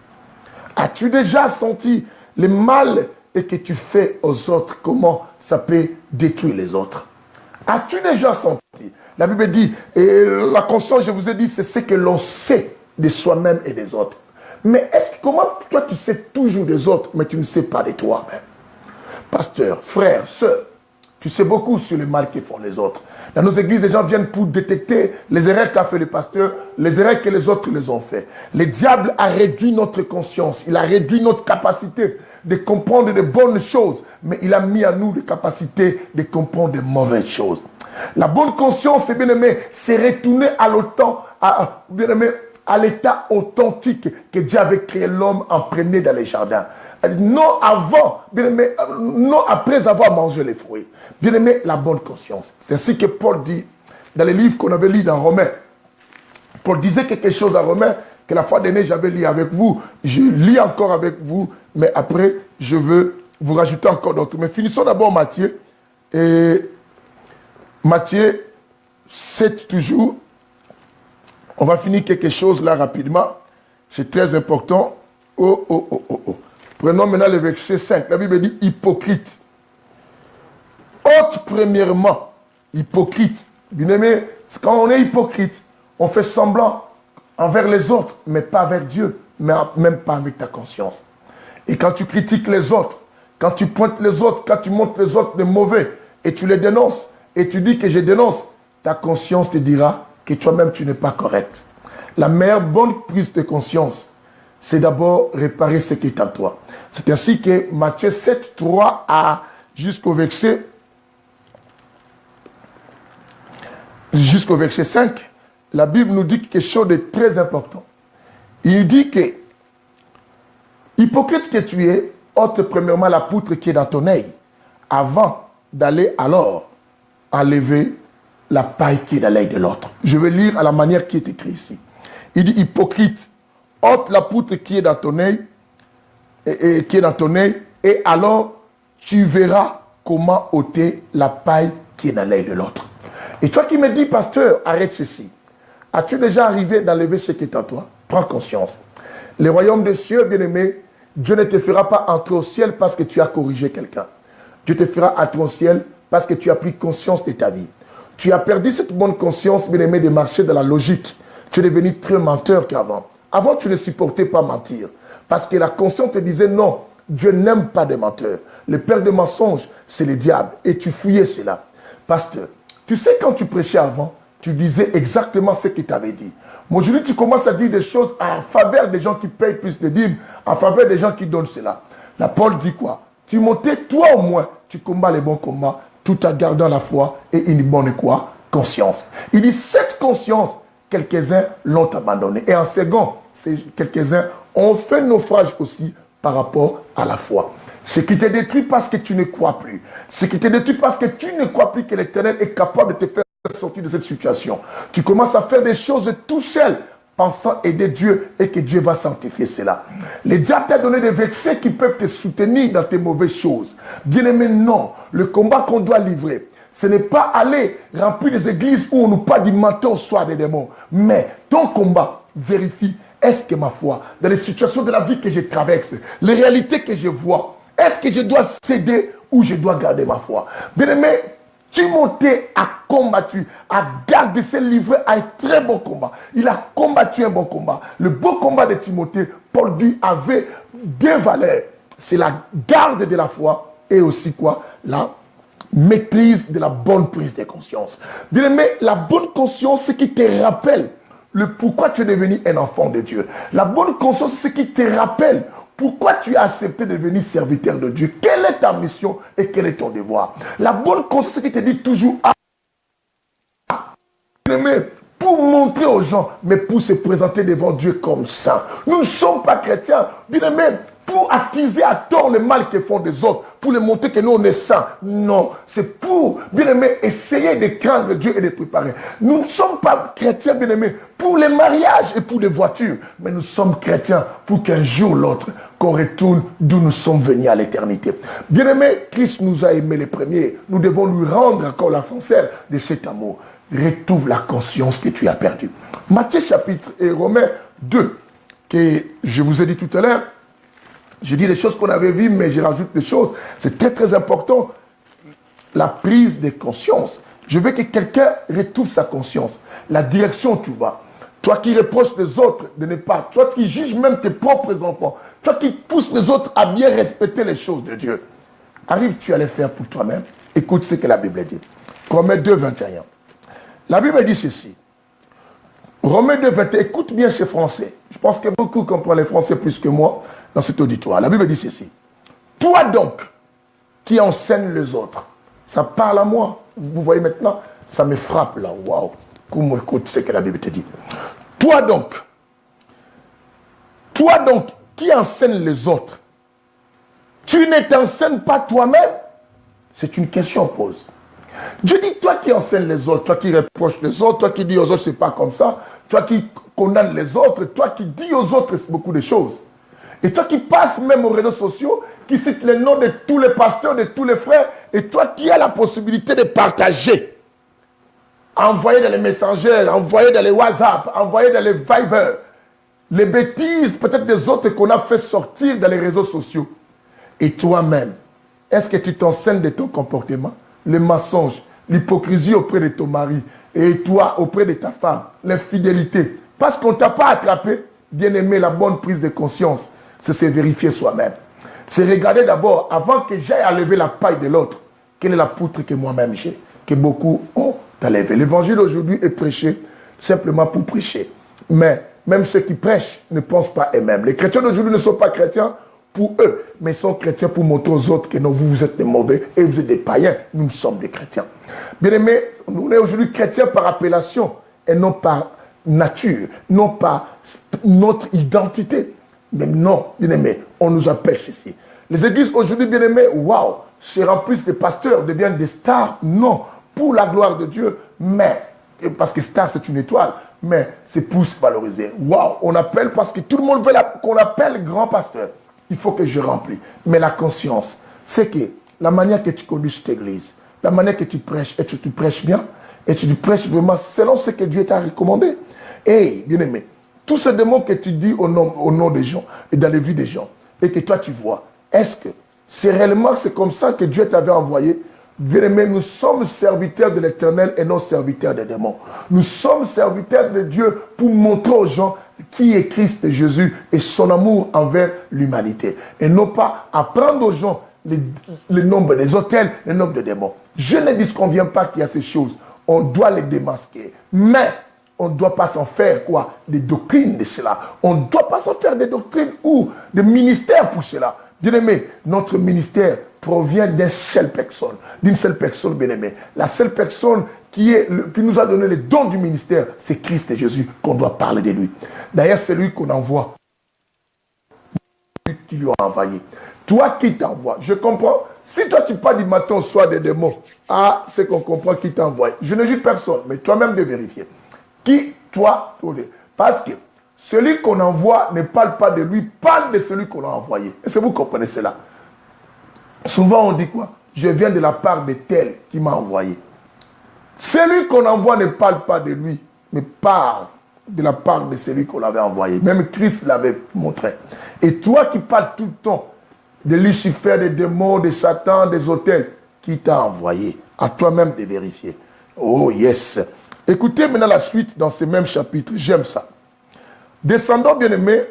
As-tu déjà senti le mal et que tu fais aux autres, comment ça peut détruire les autres? As-tu déjà senti? La Bible dit, et la conscience, je vous ai dit, c'est ce que l'on sait de soi-même et des autres. Mais comment toi tu sais toujours des autres, mais tu ne sais pas de toi-même? Pasteur, frère, sœur, Tu sais beaucoup sur le mal que font les autres. Dans nos églises, les gens viennent pour détecter les erreurs qu'a fait le pasteur, les erreurs que les autres les ont fait. Le diable a réduit notre conscience, il a réduit notre capacité de comprendre de bonnes choses, mais il a mis à nous des capacités de comprendre de mauvaises choses. La bonne conscience, bien aimé, c'est retourner à l'autant, bien aimé, à l'état authentique que Dieu avait créé l'homme imprégné dans les jardins. Non avant, bien aimé, non après avoir mangé les fruits. Bien aimé, la bonne conscience. C'est ainsi que Paul dit, dans les livres qu'on avait lus dans Romains, Paul disait quelque chose à Romains, que la fois dernière j'avais lu avec vous, je lis encore avec vous, mais après je veux vous rajouter encore d'autres. Mais finissons d'abord Matthieu, et Matthieu 7 toujours, on va finir quelque chose là rapidement, c'est très important. Prenons maintenant le verset 5. La Bible dit hypocrite. Ôte premièrement, hypocrite. Bien aimé, quand on est hypocrite, on fait semblant envers les autres, mais pas avec Dieu, même pas avec ta conscience. Et quand tu critiques les autres, quand tu pointes les autres, quand tu montres les autres de mauvais, et tu les dénonces, et tu dis que je dénonce, ta conscience te dira que toi-même tu n'es pas correct. La meilleure bonne prise de conscience, c'est d'abord réparer ce qui est en toi. C'est ainsi que Matthieu 7, 3 jusqu'au verset 5, la Bible nous dit quelque chose de très important. Il dit que, hypocrite que tu es, ôte premièrement la poutre qui est dans ton œil, avant d'aller alors enlever la paille qui est dans l'œil de l'autre. Je vais lire à la manière qui est écrit ici. Il dit, hypocrite, ôte la poutre qui est dans ton œil, et alors tu verras comment ôter la paille qui est dans l'œil de l'autre. Et toi qui me dis, pasteur, arrête ceci. As-tu déjà arrivé d'enlever ce qui est en toi? Prends conscience. Le royaume des cieux, bien-aimé, Dieu ne te fera pas entrer au ciel parce que tu as corrigé quelqu'un. Dieu te fera entrer au ciel parce que tu as pris conscience de ta vie. Tu as perdu cette bonne conscience, bien-aimé, de marcher dans la logique. Tu es devenu très menteur qu'avant. Avant, tu ne supportais pas mentir. Parce que la conscience te disait non, Dieu n'aime pas des menteurs. Le père de mensonges, c'est le diable. Et tu fouillais cela. Pasteur, tu sais, quand tu prêchais avant, tu disais exactement ce qu'il t'avait dit. Mais aujourd'hui, tu commences à dire des choses en faveur des gens qui payent plus de dîmes, en faveur des gens qui donnent cela. La Paul dit quoi? Tu montais, toi au moins, tu combats les bons combats, tout en gardant la foi et une bonne quoi? Conscience. Il dit, cette conscience, quelques-uns l'ont abandonnée. Et en second, quelques-uns ont fait naufrage aussi par rapport à la foi. Ce qui te détruit parce que tu ne crois plus. Ce qui te détruit parce que tu ne crois plus que l'Éternel est capable de te faire sortir de cette situation. Tu commences à faire des choses tout seul, pensant aider Dieu et que Dieu va sanctifier cela. Le diable t'a donné des versets qui peuvent te soutenir dans tes mauvaises choses. Bien-aimé, non. Le combat qu'on doit livrer, ce n'est pas aller remplir des églises où on nous parle du matin au soir des démons. Mais ton combat, vérifie, est-ce que ma foi, dans les situations de la vie que je traverse, les réalités que je vois, est-ce que je dois céder ou je dois garder ma foi? Bien-aimé, Timothée a combattu, a gardé ses livrets à un très bon combat. Il a combattu un bon combat. Le beau combat de Timothée, Paul dit, avait deux valeurs. C'est la garde de la foi et aussi quoi? La maîtrise de la bonne prise de conscience. Bien-aimé, la bonne conscience, c'est qui te rappelle le pourquoi tu es devenu un enfant de Dieu. La bonne conscience, c'est ce qui te rappelle pourquoi tu as accepté de devenir serviteur de Dieu. Quelle est ta mission et quel est ton devoir? La bonne conscience, c'est ce qui te dit toujours pour montrer aux gens, mais pour se présenter devant Dieu comme saint. Nous ne sommes pas chrétiens, bien aimé, pour accuser à tort le mal qu'ils font des autres, pour les montrer que nous on est saints. Non, c'est pour, bien aimé, essayer de craindre Dieu et de préparer. Nous ne sommes pas chrétiens, bien aimé, pour les mariages et pour les voitures, mais nous sommes chrétiens pour qu'un jour ou l'autre, qu'on retourne d'où nous sommes venus à l'éternité. Bien aimé, Christ nous a aimés les premiers. Nous devons lui rendre encore la sincère de cet amour. Retrouve la conscience que tu as perdue. Matthieu chapitre et Romains 2, que je vous ai dit tout à l'heure, je dis les choses qu'on avait vues, mais je rajoute des choses. C'est très très important. La prise de conscience. Je veux que quelqu'un retrouve sa conscience. La direction où tu vas. Toi qui reproches les autres de ne pas. Toi qui juges même tes propres enfants. Toi qui pousses les autres à bien respecter les choses de Dieu. Arrives-tu à les faire pour toi-même? Écoute ce que la Bible dit. Romains 2, 21. La Bible dit ceci. Romains 2, 21. Écoute bien ces Français. Je pense que beaucoup comprennent les Français plus que moi dans cet auditoire. La Bible dit ceci. Toi donc, qui enseigne les autres. Ça parle à moi. Vous voyez maintenant, ça me frappe là. Waouh. Comment écoute ce que la Bible te dit. Toi donc, qui enseigne les autres, tu ne t'enseignes pas toi-même? C'est une question qu'on pose. Dieu dit, toi qui enseignes les autres, toi qui reproches les autres, toi qui dis aux autres, c'est pas comme ça, toi qui condamnes les autres, toi qui dis aux autres beaucoup de choses. Et toi qui passes même aux réseaux sociaux, qui cites les noms de tous les pasteurs, de tous les frères, et toi qui as la possibilité de partager, envoyer dans les messengers, envoyer dans les WhatsApp, envoyer dans les Viber, les bêtises peut-être des autres qu'on a fait sortir dans les réseaux sociaux. Et toi-même, est-ce que tu t'enseignes de ton comportement? Les mensonges, l'hypocrisie auprès de ton mari, et toi auprès de ta femme, l'infidélité. Parce qu'on ne t'a pas attrapé, bien aimé, la bonne prise de conscience, c'est se vérifier soi-même. C'est regarder d'abord, avant que j'aille à lever la paille de l'autre, quelle est la poutre que moi-même j'ai, que beaucoup ont enlevée. L'évangile aujourd'hui est prêché simplement pour prêcher. Mais même ceux qui prêchent ne pensent pas eux-mêmes. Les chrétiens d'aujourd'hui ne sont pas chrétiens pour eux, mais sont chrétiens pour montrer aux autres que non, vous êtes des mauvais et vous êtes des païens. Nous sommes des chrétiens. Bien aimés, nous sommes aujourd'hui chrétiens par appellation et non par nature, non par notre identité. Mais non, bien aimés, on nous appelle ceci. Les églises aujourd'hui, bien aimés, waouh, se remplissent de pasteurs, deviennent des stars. Non, pour la gloire de Dieu, mais, parce que star c'est une étoile, mais c'est pour se valoriser. Waouh, on appelle parce que tout le monde veut qu'on appelle grand pasteur. Il faut que je remplis. Mais la conscience, c'est que la manière que tu conduis cette église, la manière que tu prêches, et tu prêches bien, et tu prêches vraiment selon ce que Dieu t'a recommandé. Et, bien aimé, tous ces démons que tu dis au nom des gens, et dans les vies des gens, et que toi tu vois, est-ce que c'est réellement comme ça que Dieu t'avait envoyé? Bien aimé, nous sommes serviteurs de l'Éternel et non serviteurs des démons. Nous sommes serviteurs de Dieu pour montrer aux gens qui est Christ Jésus et son amour envers l'humanité. Et non pas apprendre aux gens le nombre des hôtels, le nombre de démons. Je ne disconviens pas qu'il y a ces choses. On doit les démasquer. Mais on ne doit pas s'en faire quoi? Des doctrines de cela. On ne doit pas s'en faire des doctrines ou des ministères pour cela. Bien aimé, notre ministère provient d'une seule personne, bien aimé. La seule personne qui nous a donné le don du ministère, c'est Christ et Jésus, qu'on doit parler de lui. D'ailleurs, c'est lui qu'on envoie, qui lui a envoyé. Toi qui t'envoie, je comprends. Si toi tu parles du matin au soir des démons, c'est qu'on comprend qui t'envoie. Je ne juge personne, mais toi-même de vérifier. Qui, toi, parce que celui qu'on envoie ne parle pas de lui, parle de celui qu'on a envoyé. Est-ce que vous comprenez cela? Souvent on dit quoi? Je viens de la part de tel qui m'a envoyé. Celui qu'on envoie ne parle pas de lui, mais parle de la part de celui qu'on avait envoyé. Même Christ l'avait montré. Et toi qui parles tout le temps de Lucifer, des démons, de Satan, des autels, qui t'a envoyé? À toi-même de vérifier. Oh yes. Écoutez maintenant la suite dans ces mêmes chapitres. J'aime ça. Descendons, bien-aimés,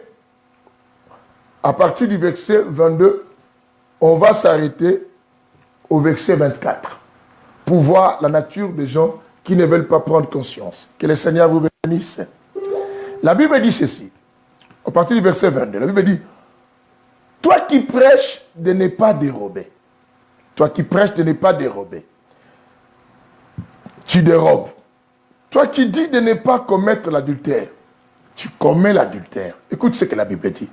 à partir du verset 22, on va s'arrêter au verset 24 pour voir la nature des gens qui ne veulent pas prendre conscience. Que le Seigneur vous bénisse. La Bible dit ceci, à partir du verset 22, la Bible dit, toi qui prêches de ne pas dérober, toi qui prêches de ne pas dérober, tu dérobes. Toi qui dis de ne pas commettre l'adultère, tu commets l'adultère. Écoute ce que la Bible dit.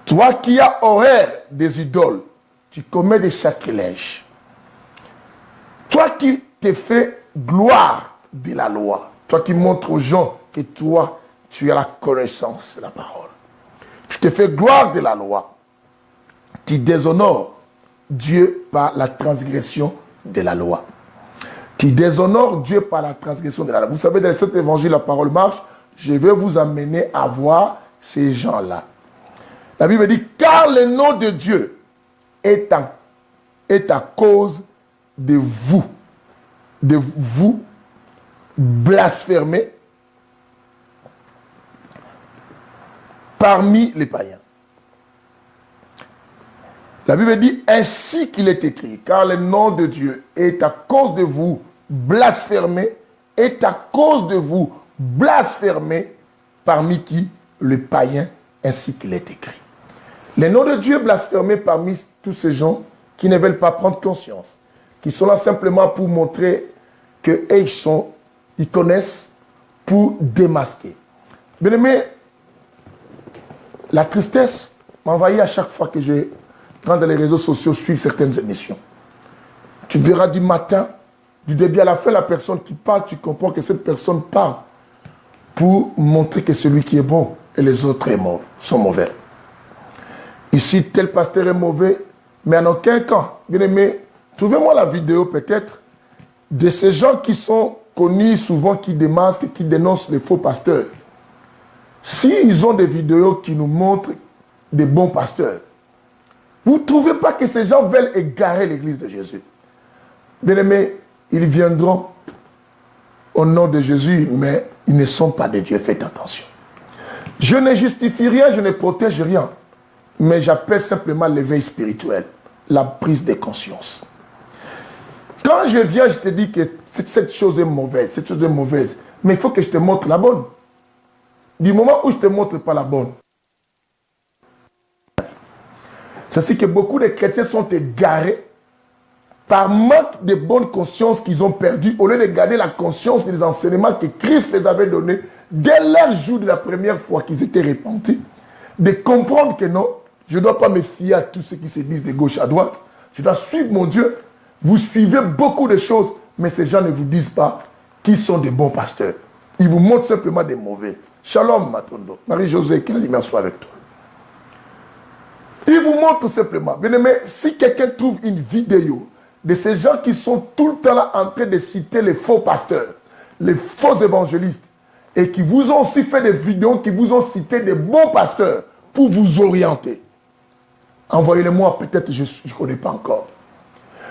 Toi qui as horreur des idoles, tu commets des sacrilèges. Toi qui te fais gloire de la loi, toi qui montres aux gens que toi, tu as la connaissance de la parole. Tu te fais gloire de la loi. Tu déshonores Dieu par la transgression de la loi. Tu déshonores Dieu par la transgression de la loi. Vous savez, dans cet évangile, la parole marche. Je vais vous amener à voir ces gens-là. La Bible dit, car le nom de Dieu est à cause de vous blasphémer parmi les païens. La Bible dit ainsi qu'il est écrit, car le nom de Dieu est à cause de vous blasphémé, est à cause de vous blasphémé parmi qui? Les païens, ainsi qu'il est écrit. Le nom de Dieu est blasphémé parmi tous ces gens qui ne veulent pas prendre conscience, qui sont là simplement pour montrer qu'ils connaissent, pour démasquer. Bien aimé, la tristesse m'envahit à chaque fois que je prends dans les réseaux sociaux suivre certaines émissions. Tu verras du matin, du début à la fin, la personne qui parle, tu comprends que cette personne parle pour montrer que celui qui est bon et les autres sont mauvais. Ici, tel pasteur est mauvais, mais en aucun cas, bien aimé, trouvez-moi la vidéo peut-être de ces gens qui sont connus souvent, qui démasquent, qui dénoncent les faux pasteurs. S'ils ont des vidéos qui nous montrent des bons pasteurs, vous ne trouvez pas que ces gens veulent égarer l'église de Jésus? Bien aimé, ils viendront au nom de Jésus, mais ils ne sont pas de Dieu. Faites attention. Je ne justifie rien, je ne protège rien, mais j'appelle simplement l'éveil spirituel, la prise de conscience. Quand je viens, je te dis que cette chose est mauvaise, cette chose est mauvaise, mais il faut que je te montre la bonne. Du moment où je ne te montre pas la bonne, c'est que beaucoup de chrétiens sont égarés par manque de bonne conscience qu'ils ont perdu, au lieu de garder la conscience des enseignements que Christ les avait donnés dès leur jour de la première fois qu'ils étaient repentis, de comprendre que non, je ne dois pas me fier à tous ceux qui se disent de gauche à droite, je dois suivre mon Dieu. Vous suivez beaucoup de choses, mais ces gens ne vous disent pas qui sont des bons pasteurs. Ils vous montrent simplement des mauvais. Shalom, Matondo. Marie-Josée, que la lumière soit avec toi. Ils vous montrent simplement. Bien aimé, si quelqu'un trouve une vidéo de ces gens qui sont tout le temps là en train de citer les faux pasteurs, les faux évangélistes, et qui vous ont aussi fait des vidéos, qui vous ont cité des bons pasteurs pour vous orienter, envoyez-les-moi, peut-être je ne connais pas encore.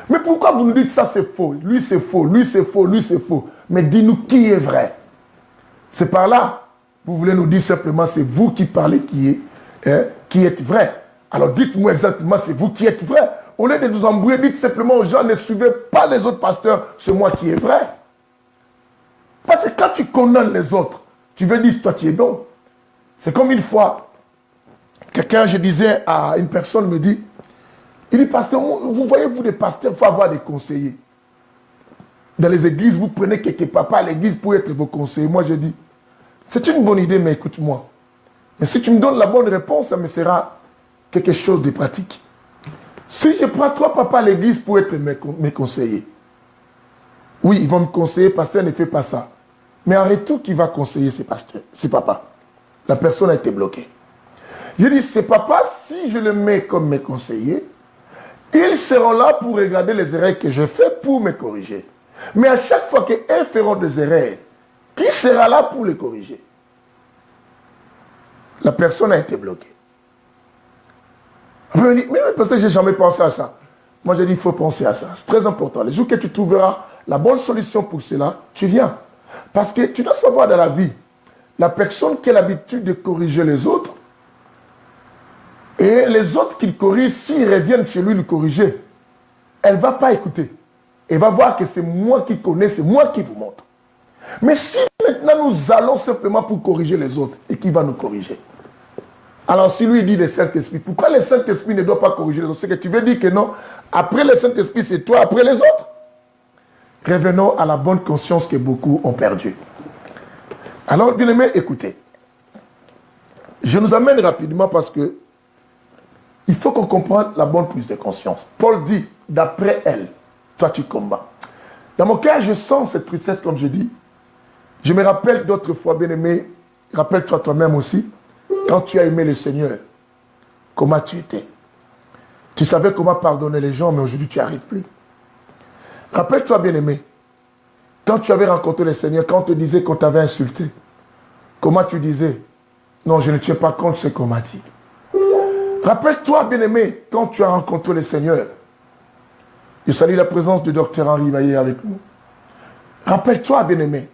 Mais pourquoi vous nous dites ça c'est faux, lui c'est faux, lui c'est faux, lui c'est faux? Mais dis-nous qui est vrai. C'est par là, vous voulez nous dire simplement c'est vous qui parlez qui êtes vrai. Alors dites-moi exactement c'est vous qui êtes vrai. Au lieu de nous embrouiller, dites simplement aux gens ne suivez pas les autres pasteurs, c'est moi qui est vrai. Parce que quand tu condamnes les autres, tu veux dire toi tu es bon. C'est comme une fois, quelqu'un, je disais à une personne, me dit, il dit, pasteur, vous voyez, vous les pasteurs, il faut avoir des conseillers. Dans les églises, vous prenez quelques papas à l'église pour être vos conseillers. Moi, je dis, c'est une bonne idée, mais écoute-moi. Mais si tu me donnes la bonne réponse, ça me sera quelque chose de pratique. Si je prends 3 papas à l'église pour être mes conseillers, oui, ils vont me conseiller, pasteur, ne fais pas ça. Mais en retour, qui va conseiller ces pasteurs, ces papas? La personne a été bloquée. Je dis, ces papas, si je les mets comme mes conseillers, ils seront là pour regarder les erreurs que je fais pour me corriger. Mais à chaque fois qu'eux feront des erreurs, qui sera là pour les corriger? La personne a été bloquée. On me dit, mais parce que je n'ai jamais pensé à ça. Moi, je dis, il faut penser à ça. C'est très important. Les jours que tu trouveras la bonne solution pour cela, tu viens. Parce que tu dois savoir dans la vie, la personne qui a l'habitude de corriger les autres, et les autres qui le corrigent, s'ils reviennent chez lui le corriger, elle ne va pas écouter. Elle va voir que c'est moi qui connais, c'est moi qui vous montre. Mais si maintenant nous allons simplement pour corriger les autres, et qui va nous corriger? Alors si lui dit le Saint-Esprit, pourquoi le Saint-Esprit ne doit pas corriger les autres? C'est que tu veux dire que non, après le Saint-Esprit c'est toi, après les autres? Revenons à la bonne conscience que beaucoup ont perdue. Alors bien aimé, écoutez. Je nous amène rapidement parce que il faut qu'on comprenne la bonne prise de conscience. Paul dit, d'après elle, toi tu combats. Dans mon cœur, je sens cette tristesse, comme je dis. Je me rappelle d'autres fois, bien-aimé, rappelle-toi toi-même aussi, quand tu as aimé le Seigneur, comment tu étais. Tu savais comment pardonner les gens, mais aujourd'hui tu n'y arrives plus. Rappelle-toi, bien-aimé, quand tu avais rencontré le Seigneur, quand on te disait qu'on t'avait insulté, comment tu disais, non, je ne tiens pas compte de ce qu'on m'a dit. Rappelle-toi, bien-aimé, quand tu as rencontré le Seigneur. Je salue la présence du docteur Henri Maillet avec nous. Rappelle-toi, bien-aimé,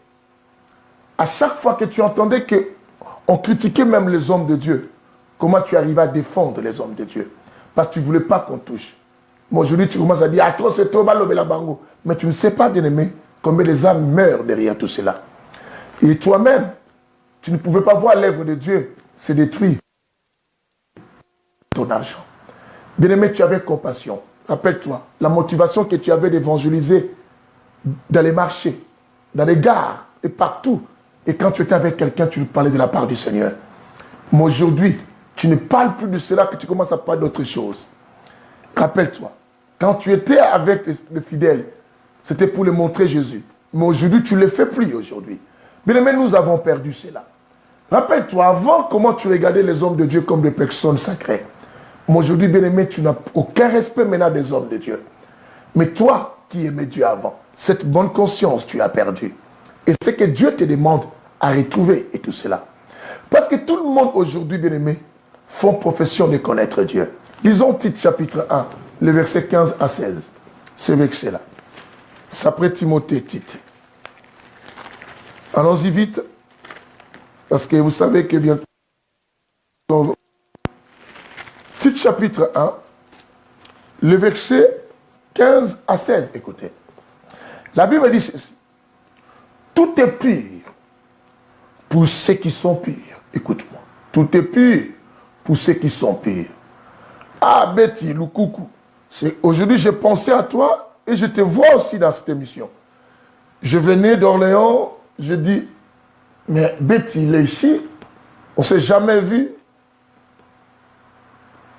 à chaque fois que tu entendais qu'on critiquait même les hommes de Dieu, comment tu arrivais à défendre les hommes de Dieu. parce que tu ne voulais pas qu'on touche. Mais aujourd'hui, tu commences à dire, ah, trop, c'est trop mal, la bango. Mais tu ne sais pas, bien-aimé, combien les âmes meurent derrière tout cela. Et toi-même, tu ne pouvais pas voir l'œuvre de Dieu se détruire ton argent. Bien-aimé, tu avais compassion. Rappelle-toi, la motivation que tu avais d'évangéliser dans les marchés, dans les gares et partout. Et quand tu étais avec quelqu'un, tu lui parlais de la part du Seigneur. Mais aujourd'hui, tu ne parles plus de cela, que tu commences à parler d'autre chose. Rappelle-toi, quand tu étais avec les fidèles, c'était pour les montrer Jésus. Mais aujourd'hui, tu ne le fais plus aujourd'hui. Bien-aimé, nous avons perdu cela. Rappelle-toi, avant, comment tu regardais les hommes de Dieu comme des personnes sacrées. Mais aujourd'hui, bien-aimé, tu n'as aucun respect maintenant des hommes de Dieu. Mais toi, qui aimais Dieu avant, cette bonne conscience, tu as perdu. Et c'est que Dieu te demande à retrouver et tout cela. Parce que tout le monde aujourd'hui, bien-aimé, font profession de connaître Dieu. Lisons Tite chapitre 1, le verset 15 à 16. Ce verset-là. C'est après Timothée, Tite. Allons-y vite. Parce que vous savez que bientôt... Tite chapitre 1, le verset 15 à 16. Écoutez. La Bible dit ceci. Tout est pur pour ceux qui sont purs. Écoute-moi. Tout est pur pour ceux qui sont purs. Ah, Betty, Loukoukou. Aujourd'hui, j'ai pensé à toi et je te vois aussi dans cette émission. Je venais d'Orléans, je dis, mais Betty, il est ici. On ne s'est jamais vu.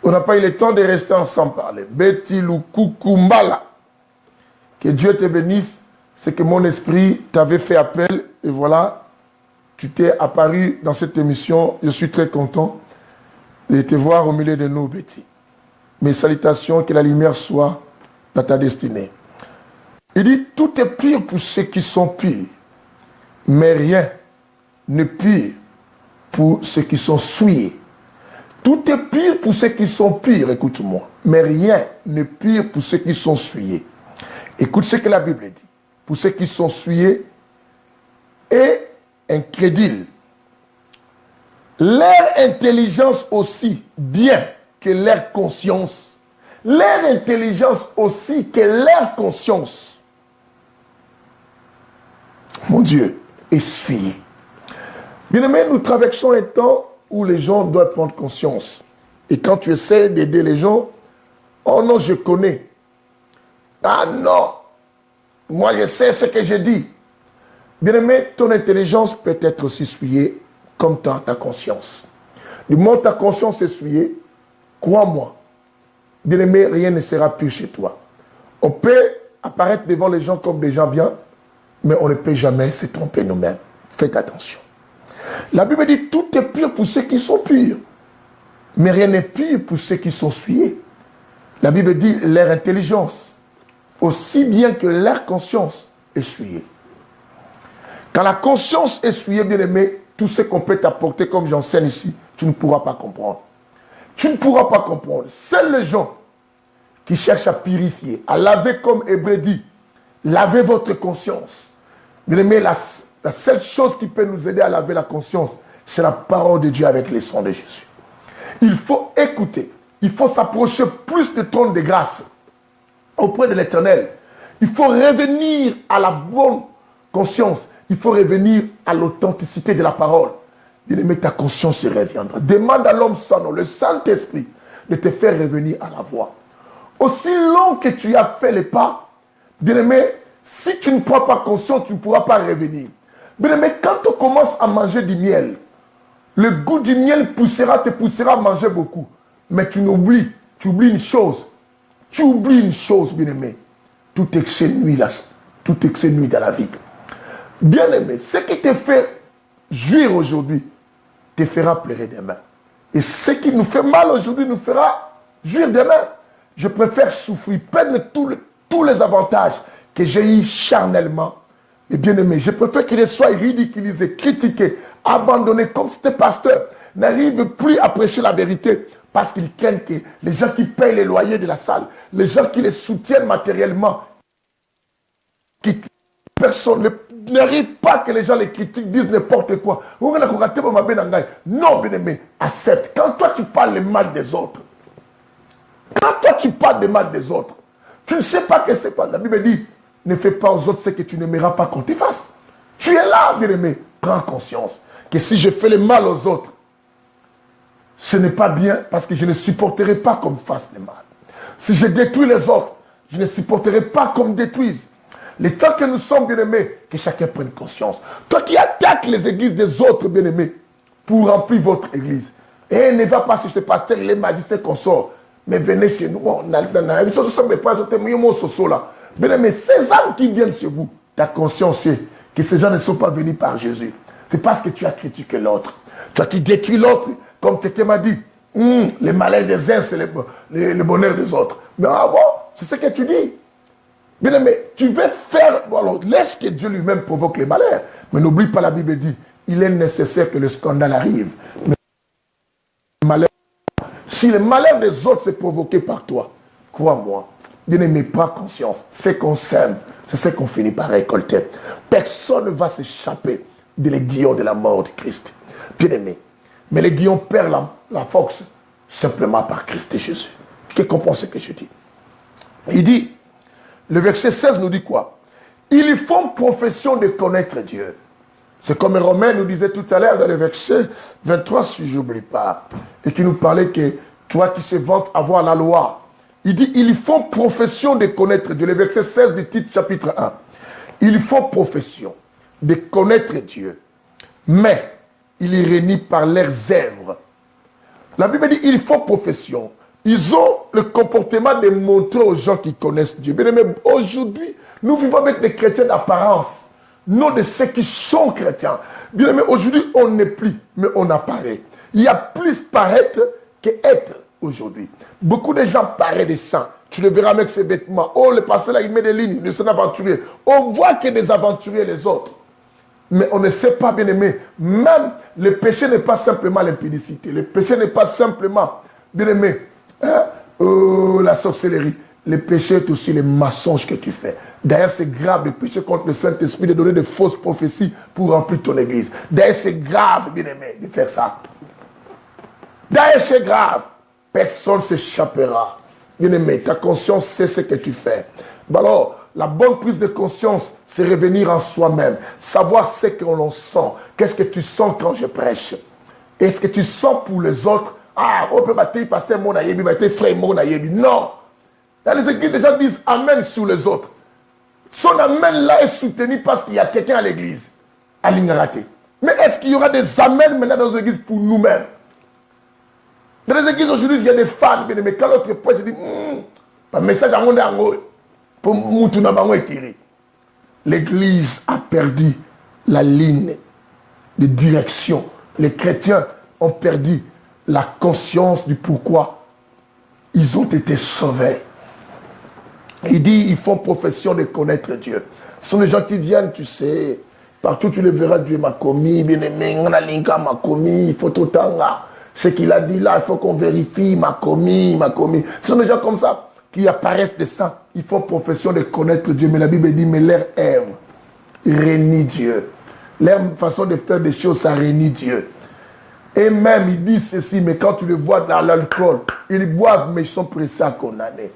On n'a pas eu le temps de rester ensemble parler. Betty Loukoukou Mbala. Que Dieu te bénisse. C'est que mon esprit t'avait fait appel et voilà, tu t'es apparu dans cette émission. Je suis très content de te voir au milieu de nous, Betty. Mes salutations, que la lumière soit dans ta destinée. Il dit, tout est pur pour ceux qui sont purs, mais rien n'est pur pour ceux qui sont souillés. Tout est pur pour ceux qui sont purs, écoute-moi, mais rien n'est pur pour ceux qui sont souillés. Écoute ce que la Bible dit. Pour ceux qui sont souillés et incrédules. Leur intelligence aussi, bien que leur conscience. Leur intelligence aussi que leur conscience. Mon Dieu, est souillé. Bien aimé, nous traversons un temps où les gens doivent prendre conscience. Et quand tu essaies d'aider les gens, oh non, je connais. Ah non, moi je sais ce que je dis. Bien aimé, ton intelligence peut être aussi souillée comme ta conscience. Du moment où ta conscience est souillée, crois-moi, bien aimé, rien ne sera plus chez toi. On peut apparaître devant les gens comme des gens bien, mais on ne peut jamais se tromper nous-mêmes. Faites attention. La Bible dit, tout est pur pour ceux qui sont purs, mais rien n'est pur pour ceux qui sont souillés. La Bible dit, leur intelligence, aussi bien que leur conscience est souillée. Quand la conscience est souillée, bien aimé, tout ce qu'on peut t'apporter, comme j'enseigne ici, tu ne pourras pas comprendre. Tu ne pourras pas comprendre. Seuls les gens qui cherchent à purifier, à laver comme Hébreu dit, lavez votre conscience. Bien aimé, la seule chose qui peut nous aider à laver la conscience, c'est la parole de Dieu avec les sons de Jésus. Il faut écouter. Il faut s'approcher plus du trône de grâce auprès de l'Éternel. Il faut revenir à la bonne conscience. Il faut revenir à l'authenticité de la parole. Bien-aimé, ta conscience reviendra. Demande à l'homme sans nom, le Saint-Esprit, de te faire revenir à la voie. Aussi long que tu as fait les pas, bien-aimé, si tu ne prends pas conscience, tu ne pourras pas revenir. Bien-aimé, quand on commence à manger du miel, le goût du miel te poussera à manger beaucoup. Mais tu oublies une chose. Tu oublies une chose, bien-aimé. Tout excès nuit dans la vie. Bien-aimé, ce qui te fait jouir aujourd'hui, te fera pleurer demain. Et ce qui nous fait mal aujourd'hui nous fera jouir demain. Je préfère souffrir, perdre tous les avantages que j'ai eu charnellement. Et bien-aimé, je préfère qu'il soit ridiculisé, critiqué, abandonné, comme c'était pasteur, n'arrive plus à prêcher la vérité parce qu'ils craignent que les gens qui payent les loyers de la salle, les gens qui les soutiennent matériellement, personne n'arrive pas que les gens les critiquent, disent n'importe quoi. Non, bien-aimé, accepte. Quand toi tu parles le mal des autres, Quand toi tu parles de mal des autres, tu ne sais pas que c'est pas. La Bible dit, ne fais pas aux autres ce que tu n'aimeras pas qu'on te fasse. Tu es là, bien-aimé. Prends conscience que si je fais le mal aux autres, ce n'est pas bien parce que je ne supporterai pas qu'on me fasse le mal. Si je détruis les autres, je ne supporterai pas qu'on me détruise. Le temps que nous sommes bien-aimés, que chacun prenne conscience. Toi qui attaques les églises des autres bien-aimés pour remplir votre église, et ne va pas chez le pasteur, les magiciens qu'on sort, mais venez chez nous. Bien-aimés, ces âmes qui viennent chez vous, ta conscience est que ces gens ne sont pas venus par Jésus. C'est parce que tu as critiqué l'autre. Toi qui détruis l'autre, comme quelqu'un m'a dit, les malheurs des uns, c'est le bonheur des autres. Mais ah bon, c'est ce que tu dis. Bien aimé, tu veux faire, alors laisse que Dieu lui-même provoque les malheurs. Mais n'oublie pas, la Bible dit, il est nécessaire que le scandale arrive. Mais le malheur, si le malheur des autres c'est provoqué par toi, crois-moi, bien aimé, prends conscience. C'est qu'on sème, c'est ce qu'on finit par récolter. Personne ne va s'échapper de l'aiguillon de la mort de Christ. Bien aimé, mais l'aiguillon perd la force simplement par Christ et Jésus. Qu'est-ce qu'on pense que je dis? Il dit, le verset 16 nous dit quoi? Ils font profession de connaître Dieu. C'est comme Romain nous disait tout à l'heure dans le verset 23, si je n'oublie pas, et qui nous parlait que toi qui se vantes avoir la loi, il dit, ils font profession de connaître Dieu. Le verset 16 du titre chapitre 1. Ils font profession de connaître Dieu, mais ils rennient par leurs œuvres. La Bible dit, ils font profession. Ils ont le comportement de montrer aux gens qui connaissent Dieu. Bien aimé, aujourd'hui, nous vivons avec des chrétiens d'apparence, non de ceux qui sont chrétiens. Bien aimé, aujourd'hui, on n'est plus, mais on apparaît. Il y a plus paraître que être aujourd'hui. Beaucoup de gens paraissent des saints. Tu le verras avec ses vêtements. Oh, le pasteur là, il met des lignes de son aventurier. On voit que des aventuriers les autres. Mais on ne sait pas, bien aimé, même le péché n'est pas simplement l'impudicité. Le péché n'est pas simplement, bien aimé, la sorcellerie. Le péché est aussi les mensonges que tu fais. D'ailleurs, c'est grave le péché contre le Saint-Esprit de donner de fausses prophéties pour remplir ton église. D'ailleurs, c'est grave, bien aimé, de faire ça. D'ailleurs, c'est grave. Personne ne s'échappera. Bien aimé, ta conscience sait ce que tu fais. Ben alors, la bonne prise de conscience, c'est revenir en soi-même. Savoir ce que l'on sent. Qu'est-ce que tu sens quand je prêche? Est-ce que tu sens pour les autres? Ah, on peut battre pasteur mon aïebi, battre frère mon aïebi. Non. Dans les églises, les gens disent amen sur les autres. Son amen là est soutenu parce qu'il y a quelqu'un à l'église. À l'ignorité. Mais est-ce qu'il y aura des amens maintenant dans les églises pour nous-mêmes? Dans les églises aujourd'hui, il y a des fans, mais quand l'autre prêche, je dis, un message à mon amour. Pour Moutouna Bango Ekiri. L'église a perdu la ligne de direction. Les chrétiens ont perdu la conscience du pourquoi ils ont été sauvés. Il dit, ils font profession de connaître Dieu. Ce sont les gens qui viennent, tu sais, partout tu le verras, Dieu m'a commis, bien aimé, on a l'inca m'a commis, il faut tout le temps là. Ce qu'il a dit là, il faut qu'on vérifie, m'a commis, m'a commis. Ce sont des gens comme ça qui apparaissent des saints. Ils font profession de connaître Dieu. Mais la Bible dit, mais leur œuvre réunit Dieu. Leur façon de faire des choses, ça réunit Dieu. Et même, ils disent ceci, mais quand tu le vois dans l'alcool, ils boivent, mais ils sont pressés à condamner.